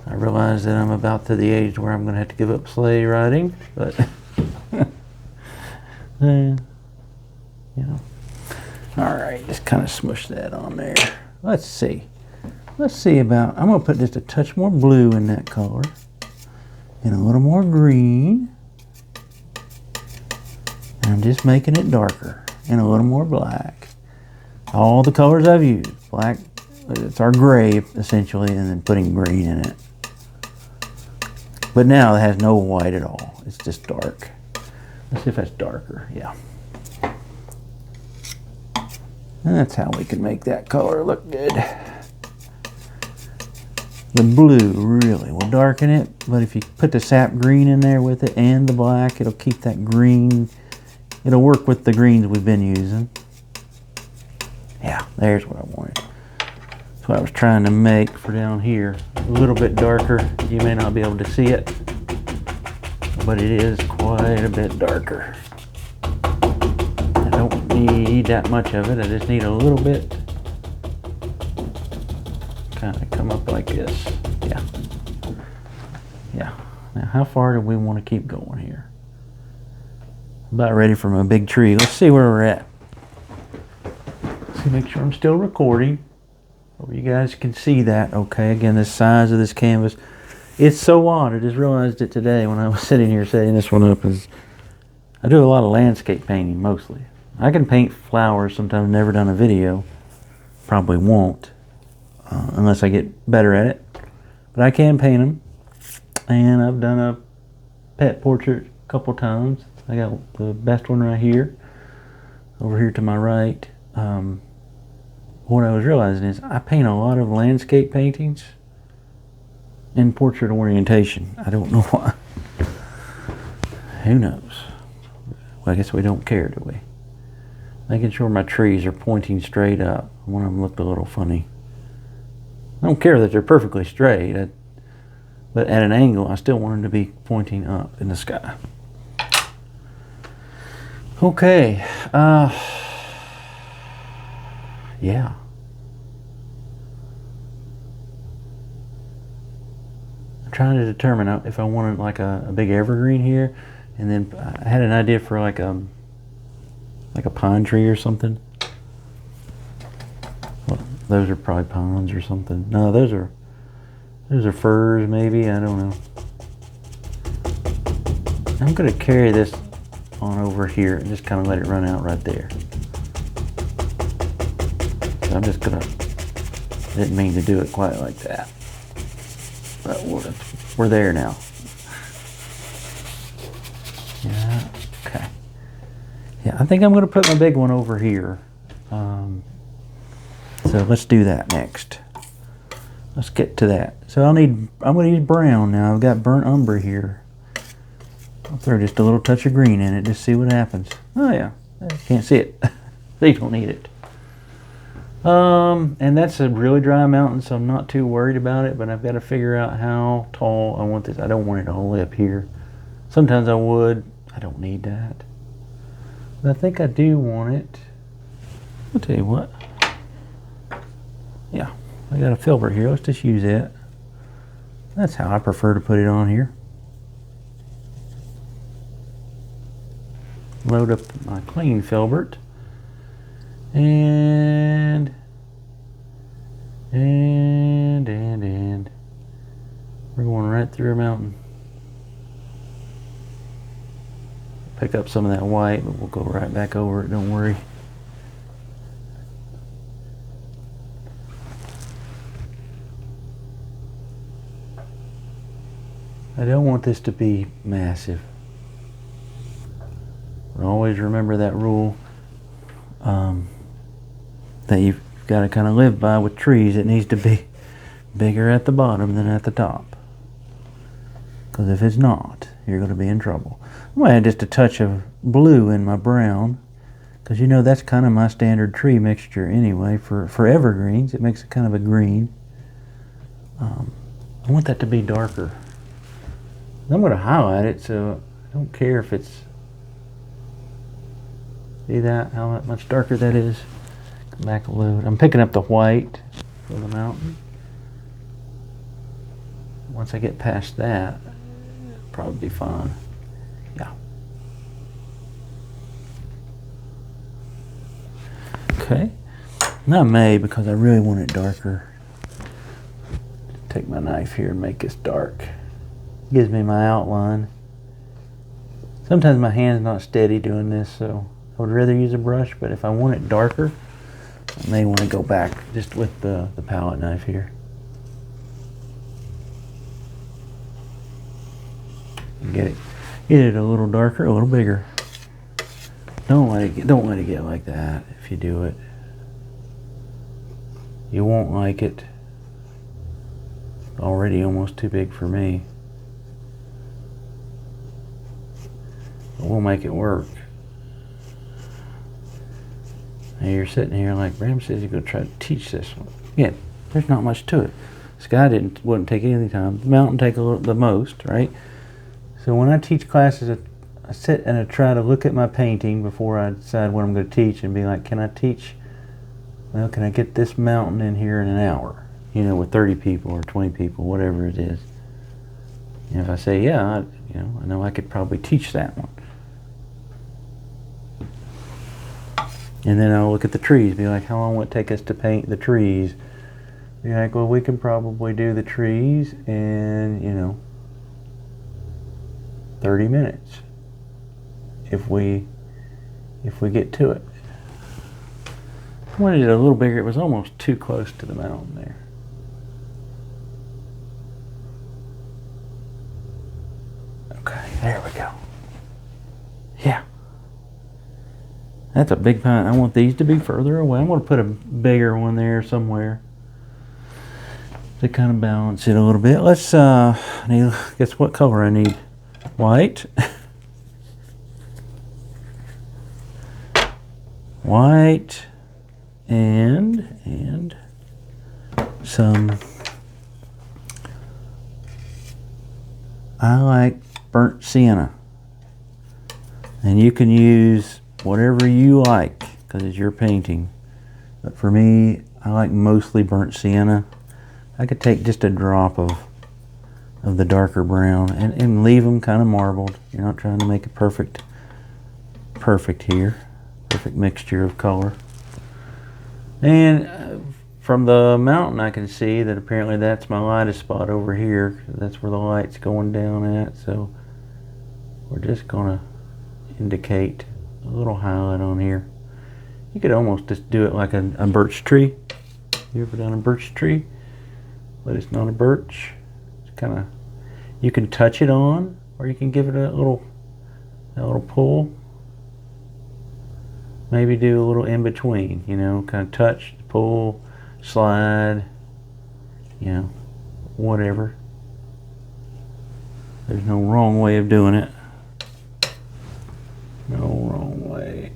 I realized that I'm about to the age where I'm going to have to give up sleigh riding, but you know. All right, just kind of smush that on there. Let's see. I'm going to put just a touch more blue in that color, and a little more green. And I'm just making it darker, and a little more black. All the colors I've used. Black, it's our gray essentially, and then putting green in it. But now it has no white at all. It's just dark. Let's see if that's darker. Yeah. And that's how we can make that color look good. The blue really will darken it, but if you put the sap green in there with it and the black, it'll keep that green. It'll work with the greens we've been using. Yeah, there's what I wanted. That's what I was trying to make for down here. A little bit darker. You may not be able to see it, but it is quite a bit darker. I don't need that much of it. I just need a little bit. Kind of come up like this. Yeah. Now, how far do we want to keep going here? About ready for my big tree. Let's see where we're at. Let's see, make sure I'm still recording. Hope you guys can see that. Okay, again, the size of this canvas. It's so odd. I just realized it today when I was sitting here setting this one up. I do a lot of landscape painting mostly. I can paint flowers sometimes. Never done a video. Probably won't. Unless I get better at it. But I can paint them. And I've done a pet portrait a couple times. I got the best one right here. Over here to my right. What I was realizing is I paint a lot of landscape paintings in portrait orientation. I don't know why. Who knows? Well, I guess we don't care, do we? Making sure my trees are pointing straight up. One of them looked a little funny. I don't care that they're perfectly straight, but at an angle, I still want them to be pointing up in the sky. Okay, yeah. I'm trying to determine if I wanted like a big evergreen here, and then I had an idea for like a pine tree or something. Those are probably ponds or something. No, those are firs maybe, I don't know. I'm gonna carry this on over here and just kind of let it run out right there. So I'm just gonna, didn't mean to do it quite like that. But we're there now. Yeah, okay. Yeah, I think I'm gonna put my big one over here. So let's do that next. Let's get to that. So I'm gonna use brown now. I've got burnt umber here. I'll throw just a little touch of green in it, just see what happens. Oh yeah, can't see it. So you don't need it. And that's a really dry mountain, so I'm not too worried about it, but I've got to figure out how tall I want this. I don't want it all the way up here. Sometimes I would. I don't need that. But I think I do want it. I'll tell you what. Yeah, I got a filbert here. Let's just use it. That's how I prefer to put it on here. Load up my clean filbert. And we're going right through a mountain. Pick up some of that white, but we'll go right back over it, don't worry. I don't want this to be massive. But always remember that rule that you've got to kind of live by with trees. It needs to be bigger at the bottom than at the top. Because if it's not, you're going to be in trouble. I'm going to add just a touch of blue in my brown, because you know that's kind of my standard tree mixture anyway for evergreens. It makes it kind of a green. I want that to be darker. I'm going to highlight it, so I don't care if it's, see that, how much darker that is? Come back a little. I'm picking up the white for the mountain. Once I get past that, it'll probably be fine. Yeah. Okay. Now I may, because I really want it darker, take my knife here and make this dark. Gives me my outline. Sometimes my hand's not steady doing this, so I would rather use a brush, but if I want it darker, I may want to go back just with the palette knife here. Get it a little darker, a little bigger. Don't let it get like that if you do it. You won't like it. Already almost too big for me. But we'll make it work. Now you're sitting here like, Bram says you're going to try to teach this one. Again, there's not much to it. Sky wouldn't take any time. The mountain take the most, right? So when I teach classes, I sit and I try to look at my painting before I decide what I'm going to teach and be like, can I teach, well, can I get this mountain in here in an hour? You know, with 30 people or 20 people, whatever it is. And if I say, yeah, I know I could probably teach that one. And then I'll look at the trees, be like, how long will it take us to paint the trees? Be like, well, we can probably do the trees in, 30 minutes if we get to it. I wanted it a little bigger. It was almost too close to the mountain there. Okay, there we go. Yeah. That's a big pine. I want these to be further away. I'm going to put a bigger one there somewhere to kind of balance it a little bit. Let's, guess what color I need? White. White. And some, I like burnt sienna. And you can use whatever you like, because it's your painting. But for me, I like mostly burnt sienna. I could take just a drop of the darker brown and leave them kind of marbled. You're not trying to make it perfect here. Perfect mixture of color. And from the mountain I can see that apparently that's my lightest spot over here. That's where the light's going down at. So we're just going to indicate a little highlight on here. You could almost just do it like a birch tree. You ever done a birch tree? But it's not a birch. It's kind of, you can touch it on, or you can give it a little pull. Maybe do a little in between, you know, kind of touch, pull, slide, you know, whatever. There's no wrong way of doing it. No wrong way.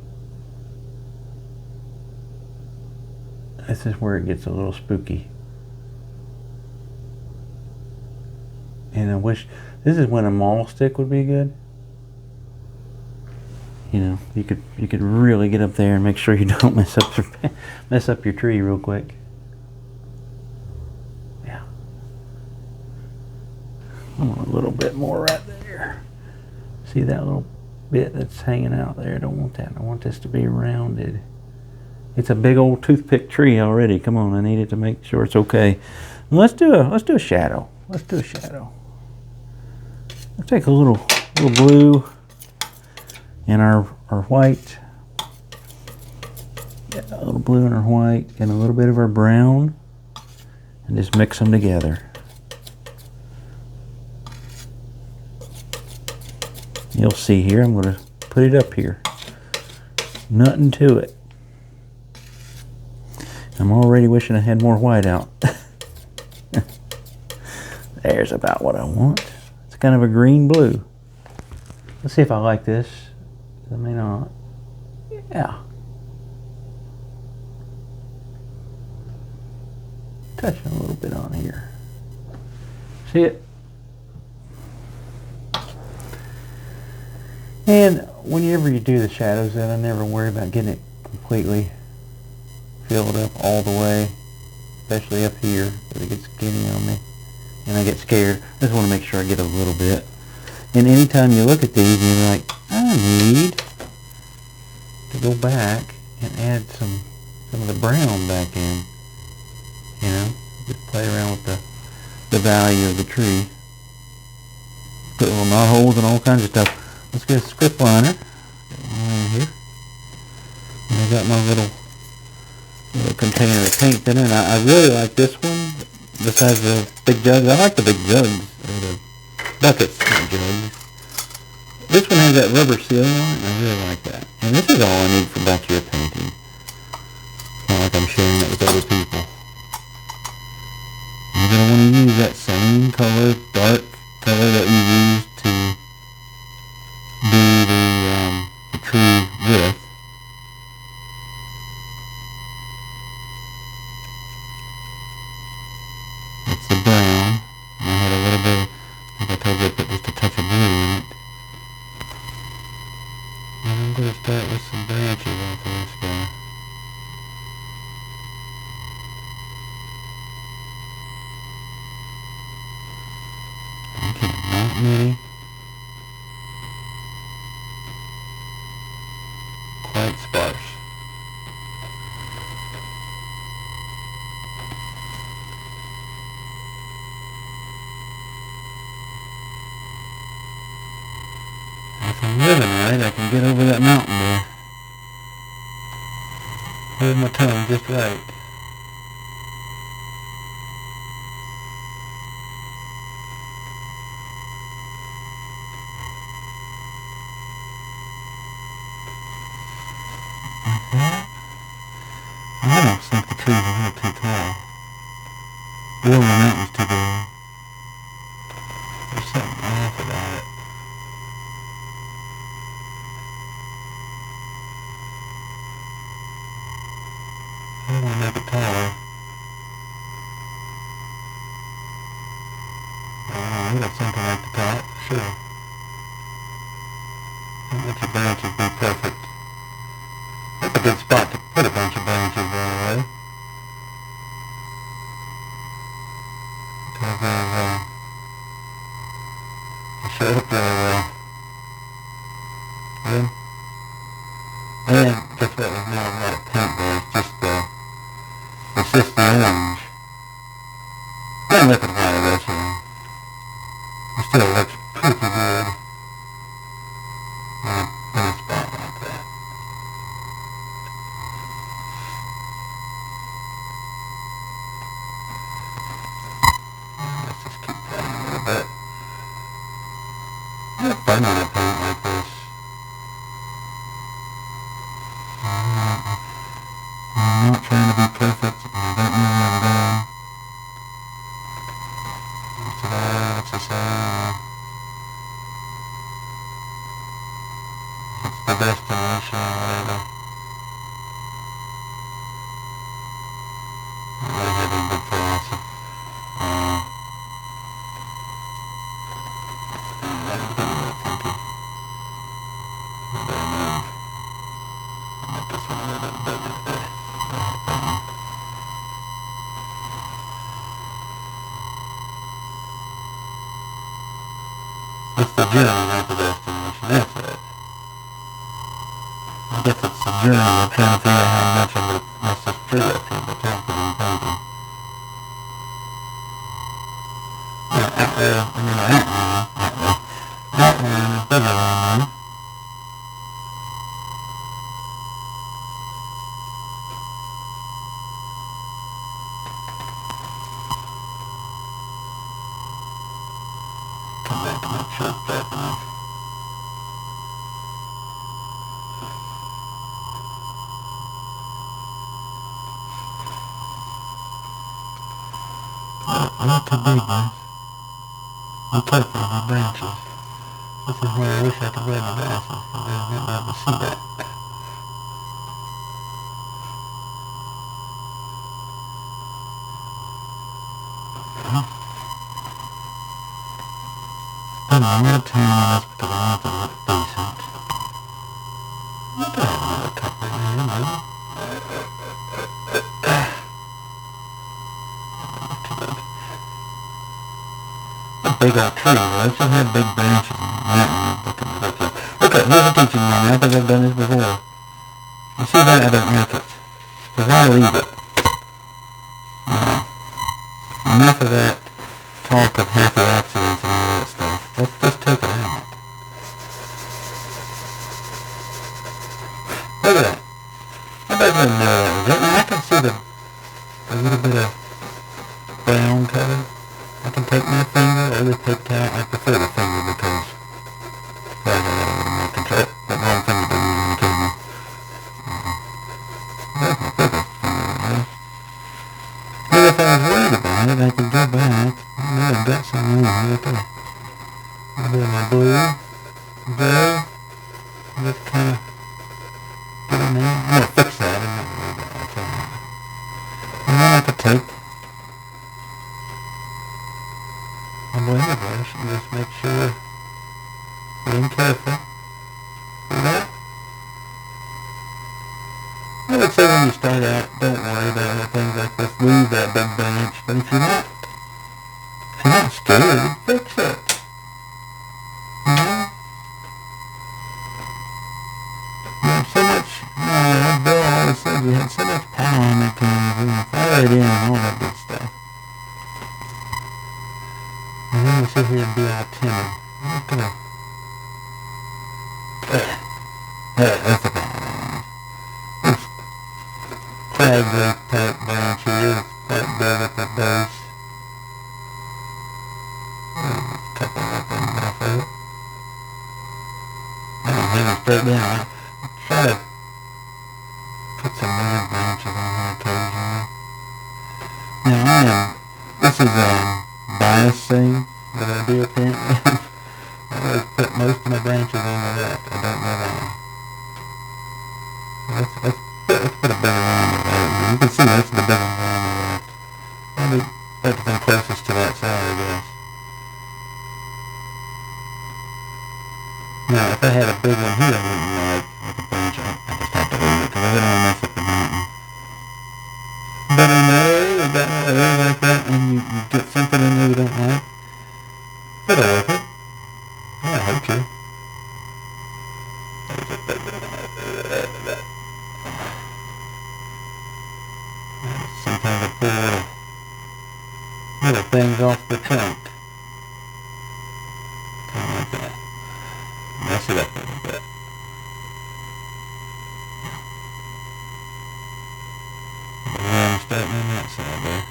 This is where it gets a little spooky. And I wish, this is when a maul stick would be good. You know, you could really get up there and make sure you don't mess up your tree real quick. Yeah. I want a little bit more right there. See that little bit that's hanging out there? I don't want that. I want this to be rounded. It's a big old toothpick tree already. Come on, I need it to make sure it's okay. Let's do a shadow. Let's do a shadow. Let's take a little blue and our white. Yeah, a little blue and our white and a little bit of our brown, and just mix them together. You'll see here, I'm going to put it up here. Nothing to it. I'm already wishing I had more white out. There's about what I want. It's kind of a green blue. Let's see if I like this. I may not. Yeah. Touching a little bit on here. See it? And whenever you do the shadows, then I never worry about getting it completely filled up all the way, especially up here, because it gets skinny on me and I get scared. I just want to make sure I get a little bit. And anytime you look at these and you're like, I need to go back and add some of the brown back in, you know, just play around with the value of the tree. Put little knot holes and all kinds of stuff. Let's get a script liner. Get one in here. And I got my little container of paint in it. And I really like this one. Besides the big jugs, I like the big jugs, or the buckets, not jugs. This one has that rubber seal on it, and I really like that. And this is all I need for backyard painting. It's not like I'm sharing it with other people. You're going to want to use that same color, dark color that you used to do the tree with. It's the brown. And I had a little bit, like I told you, I put just a touch of blue in it. And I'm going to start with some branches off of this guy. Okay, not many. Quite sparse. If I'm living right, I can get over that mountain there. Hold my tongue just right. Like that. I almost think the tree's a little too tall. Or the mountain's too big. There's something off about it. I want to make it taller. We got something like the top, sure. Don't let your branches be perfect. That's a good spot to put a bunch of branches, by the way. Because they show up really well. Good. And guess what? There's not a lot of paint there. It's just the orange. And liquid white eventually. It still looks pretty good. In a spot like that. Let's just keep painting a little bit. I have fun when I paint like this. I'm not trying to be perfect. I don't know what I'm doing. What's the say? What's the destination or whatever? I'm really having a big philosophy. It's the journey, not the destination. That's it. I guess it's the journey. I'm trying to figure out how much of it must have true up here, but that's what I'm thinking. Outline is bigger than me. Come back to my truck back enough. Not too big, guys. I'm careful of my branches. This is where I wish I could wear my glasses, because I won't be able to see that. I'm going to turn on this because I want it to look decent. I don't have another couple in here, maybe. A big old tree, though. It should have big branches on that one. Okay, here's a teaching moment. I think I've done this before. You see that? I don't like it. Because I leave it. Enough of that talk of happy accidents and all that stuff. Let's just take it out. Look at that. I bet you didn't know that was it. Now I can see a little bit of brown color. I can take my finger, or just take out. I prefer the finger because I got a little more control. That one finger doesn't even kill me. That's my biggest finger. Maybe if I was worried about it, I could go back. I know I've got some room right there. A little bit of my blue. Just kind of get in there. I'm going to fix that. I'm not worried about that. Alright. And then I could take my blender brush and just make sure, being careful. See that? I would say when you start out, don't worry about things like this. Leave that big branch. But if you're not scared, fix it. You know? You have so much, Bill always said you had so much power in that kind of fire it in and all that good stuff. And then we sit here and be all timid. I'm not gonna... That's a bad one. This flag type branch here is that big at the base. A couple of them off of it. I don't hang it straight down. I try to put some weird branches on here occasionally. Now this is bias thing that I do apparently. I always put most of my branches on the left. I don't know why. Let's put a bigger one on the right. You can see that's the bigger one on the left. Probably everything closest to that side, I guess. Now, if I had a big one here, I wouldn't like a branch. I just have to leave it because I don't want to mess up the mountain. But I know that like that, and you get something in there you don't like. But I like it. I hope to. Sometimes I pull little things off the trunk. Kind of like that. Mess it up a little bit. But yeah, I'm starting on that side there.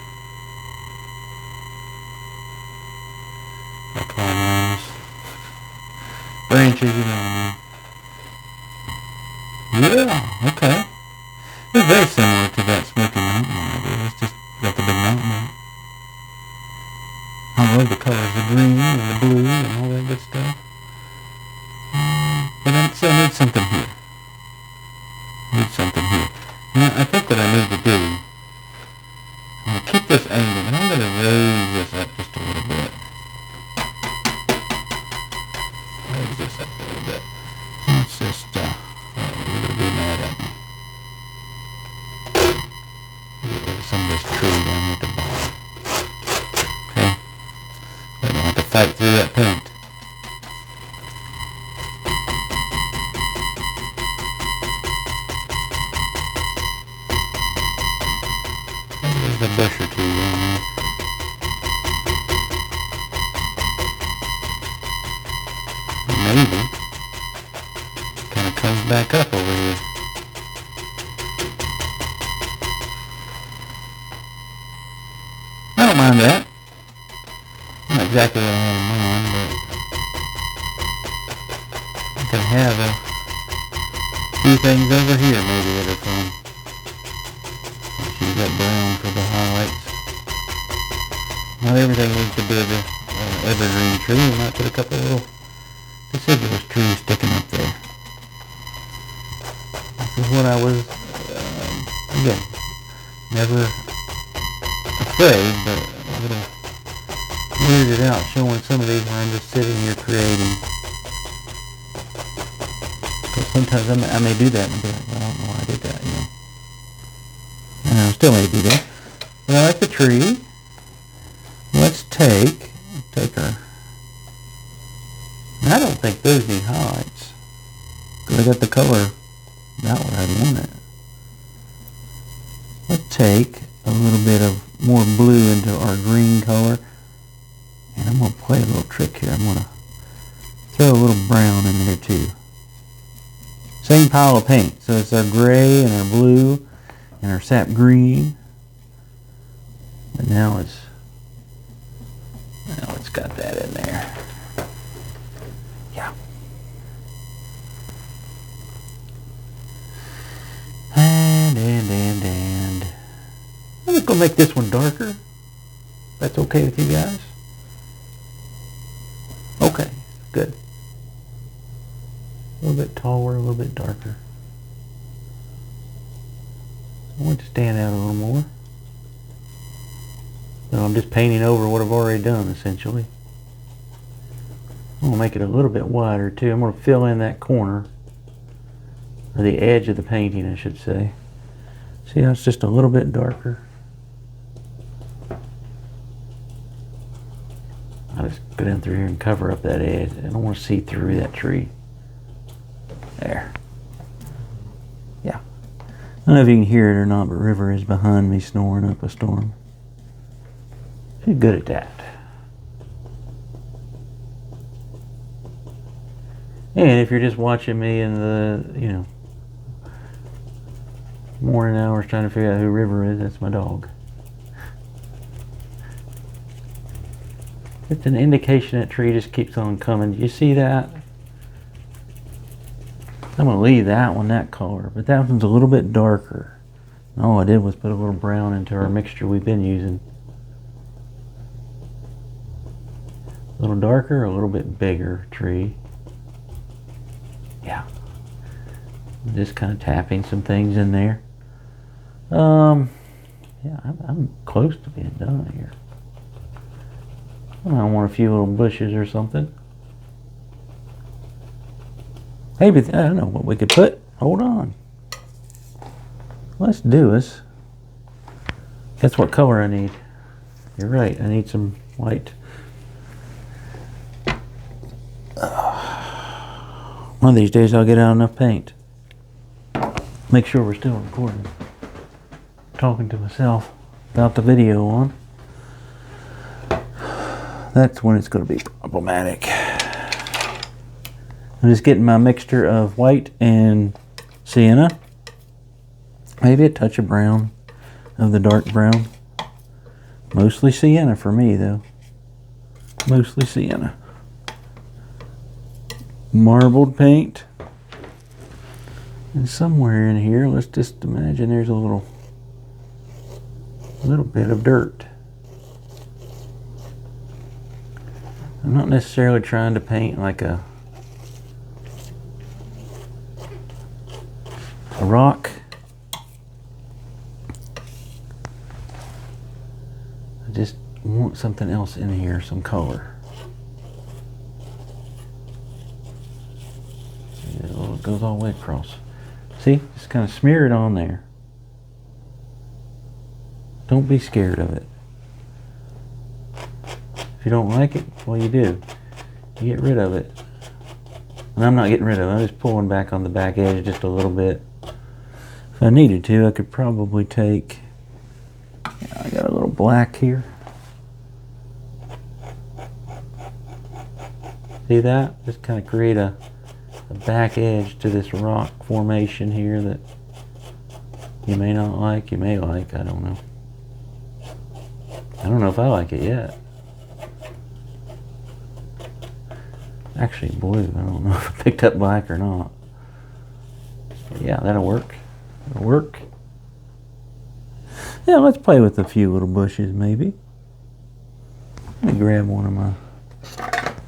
I call those branches, you know what I mean. Yeah, okay. It's very similar to that Smoky Mountain one I did. It's just got the big mountain on it. I love the colors, the green and the blue and all that good stuff. But I still need something here. Now, I think what I need to do, I'm going to keep this angle, and I'm going to raise this up just a little bit. Raise this up a little bit. Let's just, you're going to be mad at me. Get rid of some of this tree down here at the bottom. Okay? I don't have to fight through that paint. There's the bush or two down there. Maybe. Kind of comes back up over here. I don't mind that. Not exactly what I had in mind, but I can have a few things over here maybe that are fun. Let's use that brown for the highlights. Not everything needs to be the evergreen tree. We might put a couple little deciduous trees sticking up there. This is what I was, again, never afraid, but a little weirded out showing some of these where I'm just sitting here creating. Because sometimes I may do that and be like, well, I don't know why I did that, you know. And I still may do that. But I like the tree. Let's take our... I don't think those need highlights. Because I got the color about what I want it. Let's take a little bit of more blue into our green color. And I'm going to play a little trick here. I'm going to throw a little brown in there too. Same pile of paint. So it's our gray and our blue and our sap green. But now it's got that in there. Yeah. And I'm just going to make this one darker. That's okay with you guys? Okay, good. A little bit taller, a little bit darker. I want it to stand out a little more. So I'm just painting over what I've already done, essentially. I'm going to make it a little bit wider, too. I'm going to fill in that corner, or the edge of the painting, I should say. See how it's just a little bit darker? I'll just go down through here and cover up that edge. I don't want to see through that tree. There. Yeah. I don't know if you can hear it or not, but River is behind me snoring up a storm. She's good at that. And if you're just watching me in the, you know, morning hours trying to figure out who River is, that's my dog. It's an indication that tree just keeps on coming. Do you see that? I'm going to leave that one that color, but that one's a little bit darker. All I did was put a little brown into our mixture we've been using. A little darker, a little bit bigger tree. Yeah. Just kind of tapping some things in there. Yeah, I'm close to being done here. I want a few little bushes or something. Maybe, I don't know what we could put. Hold on. Let's do this. Guess what color I need? You're right, I need some white. One of these days I'll get out enough paint. Make sure we're still recording. talking to myself about the video on, that's when it's going to be problematic. I'm just getting my mixture of white and sienna. Maybe a touch of brown, of the dark brown. Mostly sienna for me though. Mostly sienna. Marbled paint. And somewhere in here, let's just imagine there's a little bit of dirt. I'm not necessarily trying to paint like a rock. I just want something else in here, some color. It goes all the way across. See, just kind of smear it on there. Don't be scared of it. If you don't like it, well, you do. You get rid of it. And I'm not getting rid of it. I'm just pulling back on the back edge just a little bit. If I needed to, I could probably take, I got a little black here. See that? Just kind of create a back edge to this rock formation here that you may not like, you may like, I don't know. I don't know if I like it yet. Actually blue, I don't know if I picked up black or not. But yeah, that'll work. It'll work. Yeah, let's play with a few little bushes maybe. Let me grab one of my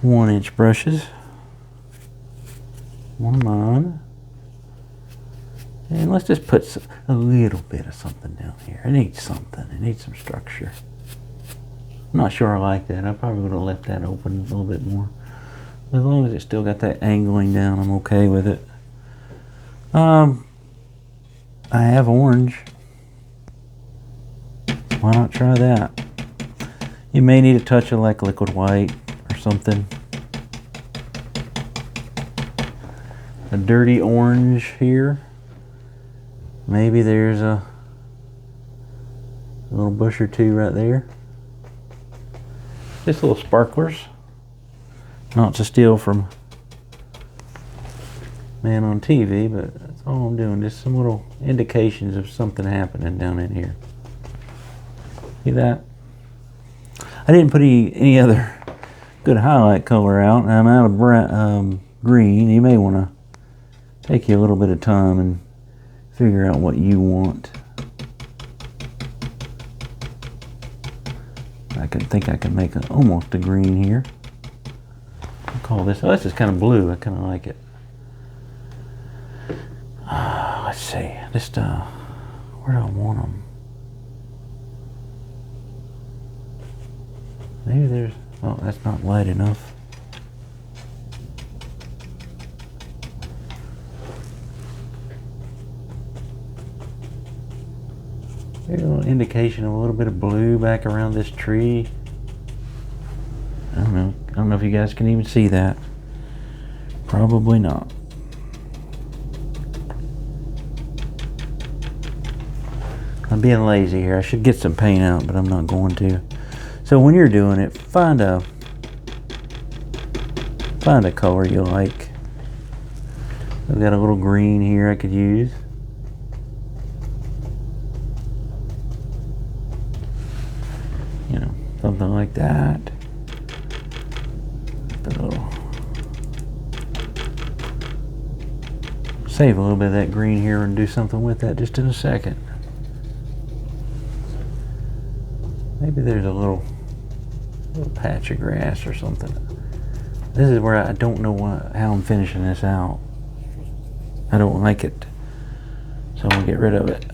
1-inch brushes. One of mine. And let's just put a little bit of something down here. It needs something. It needs some structure. I'm not sure I like that. I probably would have left that open a little bit more. As long as it's still got that angling down, I'm okay with it. I have orange. Why not try that? You may need a touch of like liquid white or something. A dirty orange here. Maybe there's a little bush or two right there. Just little sparklers. Not to steal from man on TV, but that's all I'm doing. Just some little indications of something happening down in here. See that? I didn't put any other good highlight color out. I'm out of green. You may want to take you a little bit of time and figure out what you want. I think I can make almost a green here. I'll call this, oh, this is kind of blue. I kind of like it. Let's see, just where do I want them? Maybe there's, oh, that's not light enough. There's a little indication of a little bit of blue back around this tree. I don't know. I don't know if you guys can even see that. Probably not. I'm being lazy here. I should get some paint out, but I'm not going to. So when you're doing it, find a color you like. I've got a little green here I could use. You know, something like that. Save a little bit of that green here and do something with that just in a second. Maybe there's a little patch of grass or something. This is where I don't know how I'm finishing this out. I don't like it, so I'm gonna get rid of it.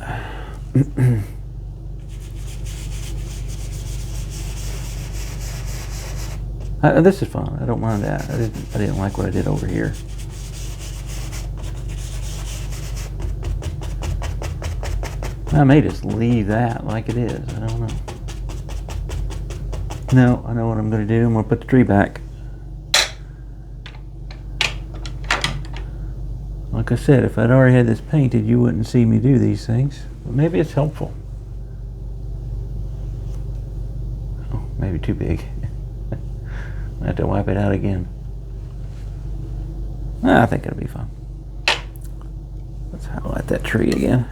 This is fun. I don't mind that. I didn't like what I did over here. I may just leave that like it is. I don't know. No, I know what I'm going to do. I'm going to put the tree back. Like I said, if I'd already had this painted, you wouldn't see me do these things. But maybe it's helpful. maybe too big. I have to wipe it out again. I think it'll be fun. Let's highlight that tree again.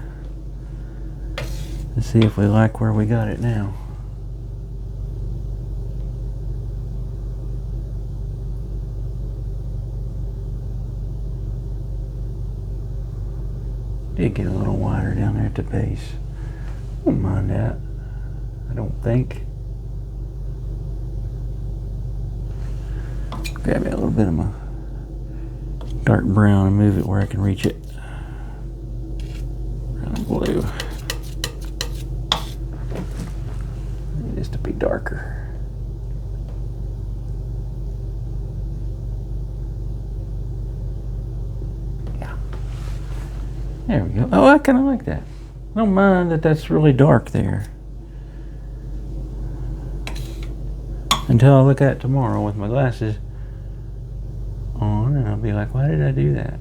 Let's see if we like where we got it now. Did get a little wider down there at the base. Don't mind that, I don't think. Grab me a little bit of my dark brown and move it where I can reach it. Brown and blue. I need this to be darker. Yeah. There we go. Oh, I kind of like that. I don't mind that that's really dark there. Until I look at it tomorrow with my glasses on, and I'll be like, why did I do that?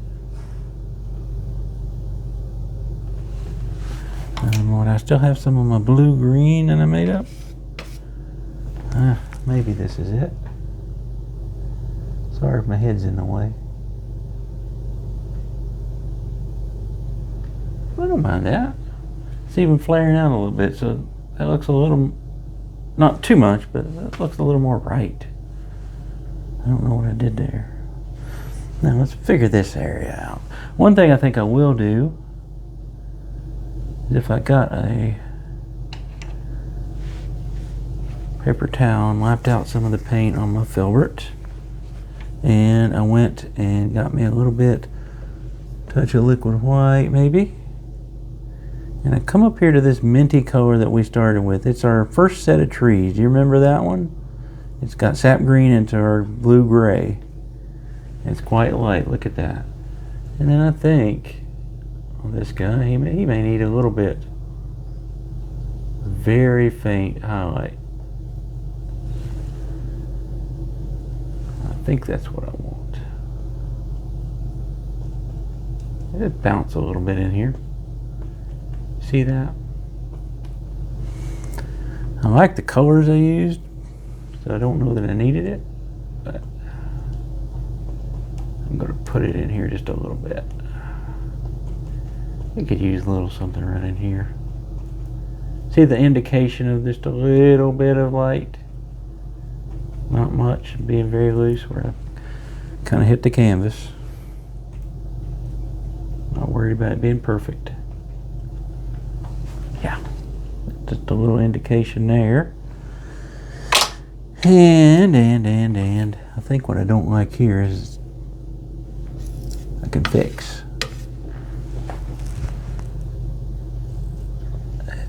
What, I still have some of my blue green that I made up. Maybe this is it. Sorry if my head's in the way. I don't mind that. It's even flaring out a little bit, so that looks a little, not too much, but that looks a little more bright. I don't know what I did there. Now let's figure this area out. One thing I think I will do is if I got a paper towel and wiped out some of the paint on my filbert, and I went and got me a little bit, touch of liquid white maybe, and I come up here to this minty color that we started with. It's our first set of trees. Do you remember that one? It's got sap green into our blue gray. It's quite light, look at that. And then I think, well, this guy, he may need a little bit, very faint highlight. I think that's what I want. It bounce a little bit in here. See that? I like the colors I used, so I don't know that I needed it, but I'm going to put it in here just a little bit. I could use a little something right in here. See the indication of just a little bit of light? Not much, being very loose where I kind of hit the canvas. Not worried about it being perfect. Yeah, just a little indication there. And I think what I don't like here is I can fix.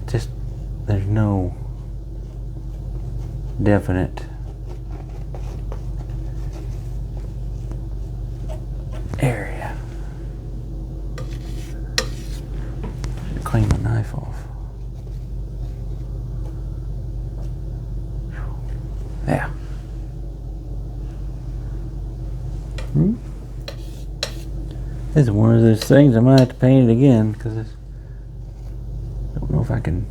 Just, there's no definite area. Should clean my knife off. Yeah. This is one of those things I might have to paint it again because I don't know if I can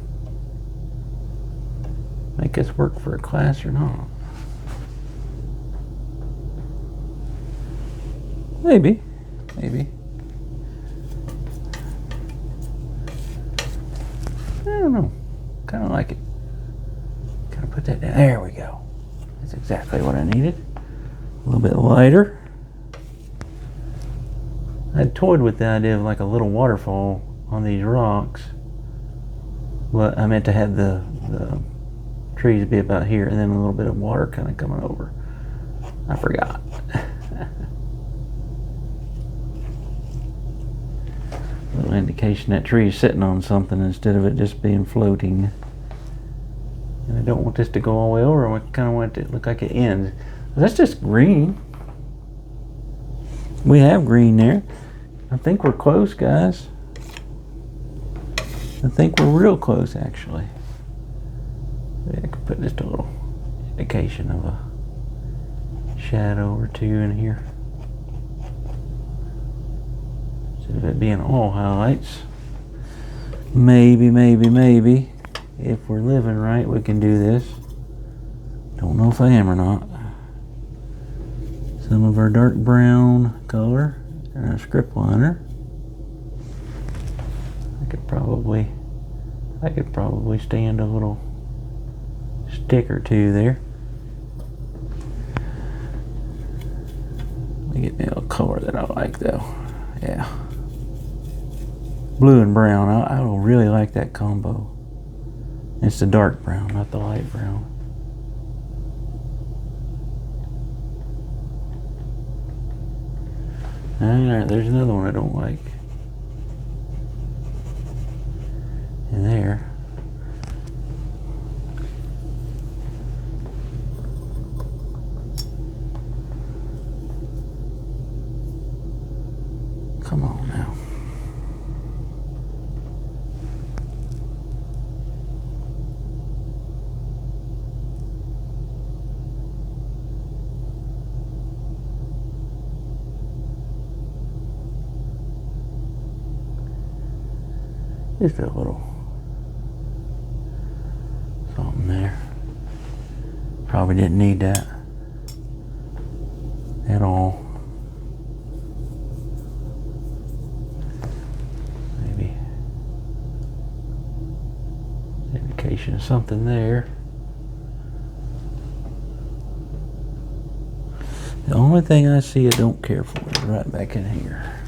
make this work for a class or not. Maybe. I don't know. Kind of like it. Kind of put that down. There we go. That's exactly what I needed. A little bit lighter. I toyed with the idea of like a little waterfall on these rocks, but I meant to have the trees be about here and then a little bit of water kind of coming over. I forgot. Little indication that tree is sitting on something instead of it just being floating. And I don't want this to go all the way over. I kind of want it to look like it ends. That's just green. We have green there. I think we're close, guys. I think we're real close, actually. Maybe I could put just a little indication of a shadow or two in here. Instead of it being all highlights. Maybe, if we're living right, we can do this. Don't know if I am or not. Some of our dark brown color and a script liner. I could probably stand a little stick or two there. Let me get me a color that I like though. Yeah. Blue and brown. I don't really like that combo. It's the dark brown, not the light brown. Alright, there's another one I don't like. And there. Come on now. Just a little something there. Probably didn't need that at all. Maybe indication of something there. The only thing I see I don't care for is right back in here.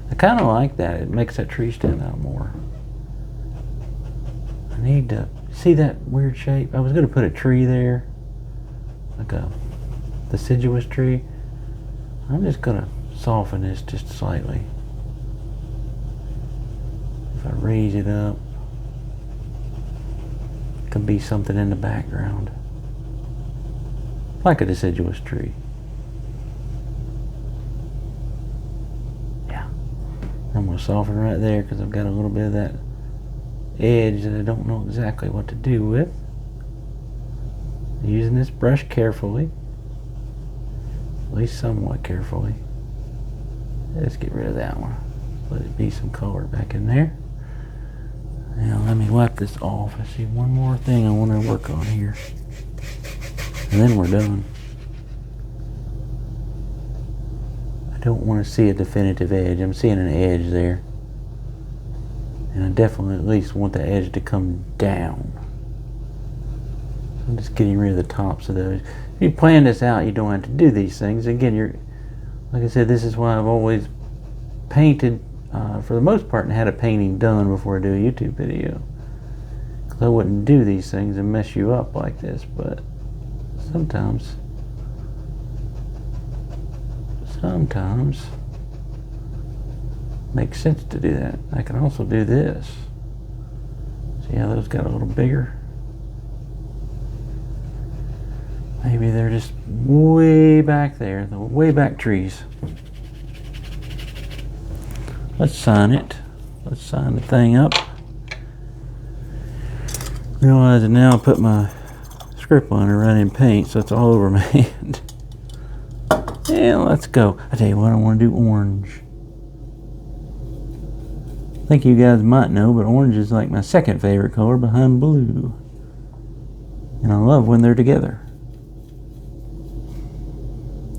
I kind of like that. It makes that tree stand out more. I need to see that weird shape. I was going to put a tree there, like a deciduous tree. I'm just going to soften this just slightly. If I raise it up, it could be something in the background, like a deciduous tree. Yeah, I'm going to soften right there because I've got a little bit of that edge that I don't know exactly what to do with. Using this brush carefully, at least somewhat carefully. Let's get rid of that one. Let it be some color back in there. Now let me wipe this off. I see one more thing I want to work on here, and then we're done. I don't want to see a definitive edge. I'm seeing an edge there. And I definitely at least want the edge to come down. I'm just getting rid of the tops of those. If you plan this out, you don't have to do these things. Again, like I said, this is why I've always painted for the most part and had a painting done before I do a YouTube video. Because I wouldn't do these things and mess you up like this, but sometimes makes sense to do that. I can also do this. See how those got a little bigger? Maybe they're just way back there, the way back trees. Let's sign it. Let's sign the thing up. Realizing now I put my script liner right in paint, so it's all over my hand. Yeah, let's go. I tell you what, I want to do orange. I think you guys might know, but orange is like my second favorite color behind blue. And I love when they're together.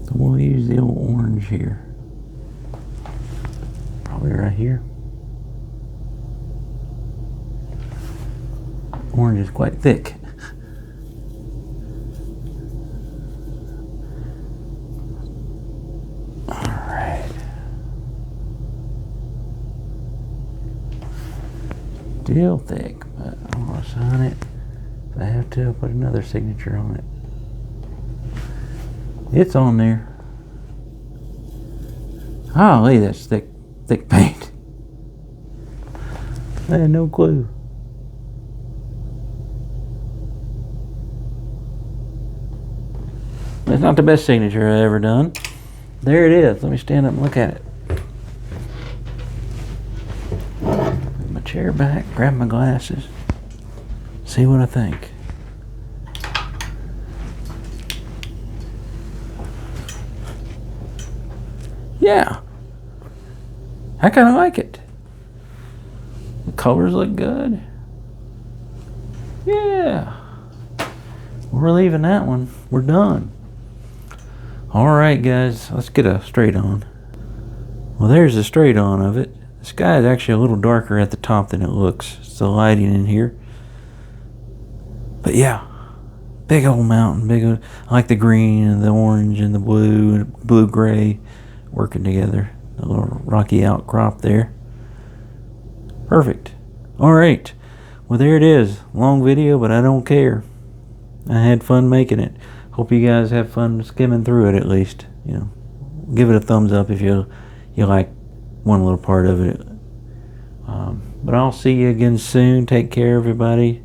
So we'll use the old orange here. Probably right here. Orange is quite thick. Still thick, but I'm going to sign it. If I have to, I'll put another signature on it. It's on there. Golly, that's thick paint. I had no clue. That's not the best signature I've ever done. There it is. Let me stand up and look at it. Chair back, grab my glasses, see what I think. Yeah, I kind of like it. The colors look good. Yeah, we're we're leaving that one. We're done. Alright guys, let's get a straight on. Well, there's the straight on of it. The sky is actually a little darker at the top than it looks. It's the lighting in here. But yeah, big old mountain. I like the green and the orange and the blue and blue-gray working together. A little rocky outcrop there. Perfect. Alright. Well, there it is. Long video, but I don't care. I had fun making it. Hope you guys have fun skimming through it at least. You know, give it a thumbs up if you like one little part of it. But I'll see you again soon. Take care, everybody.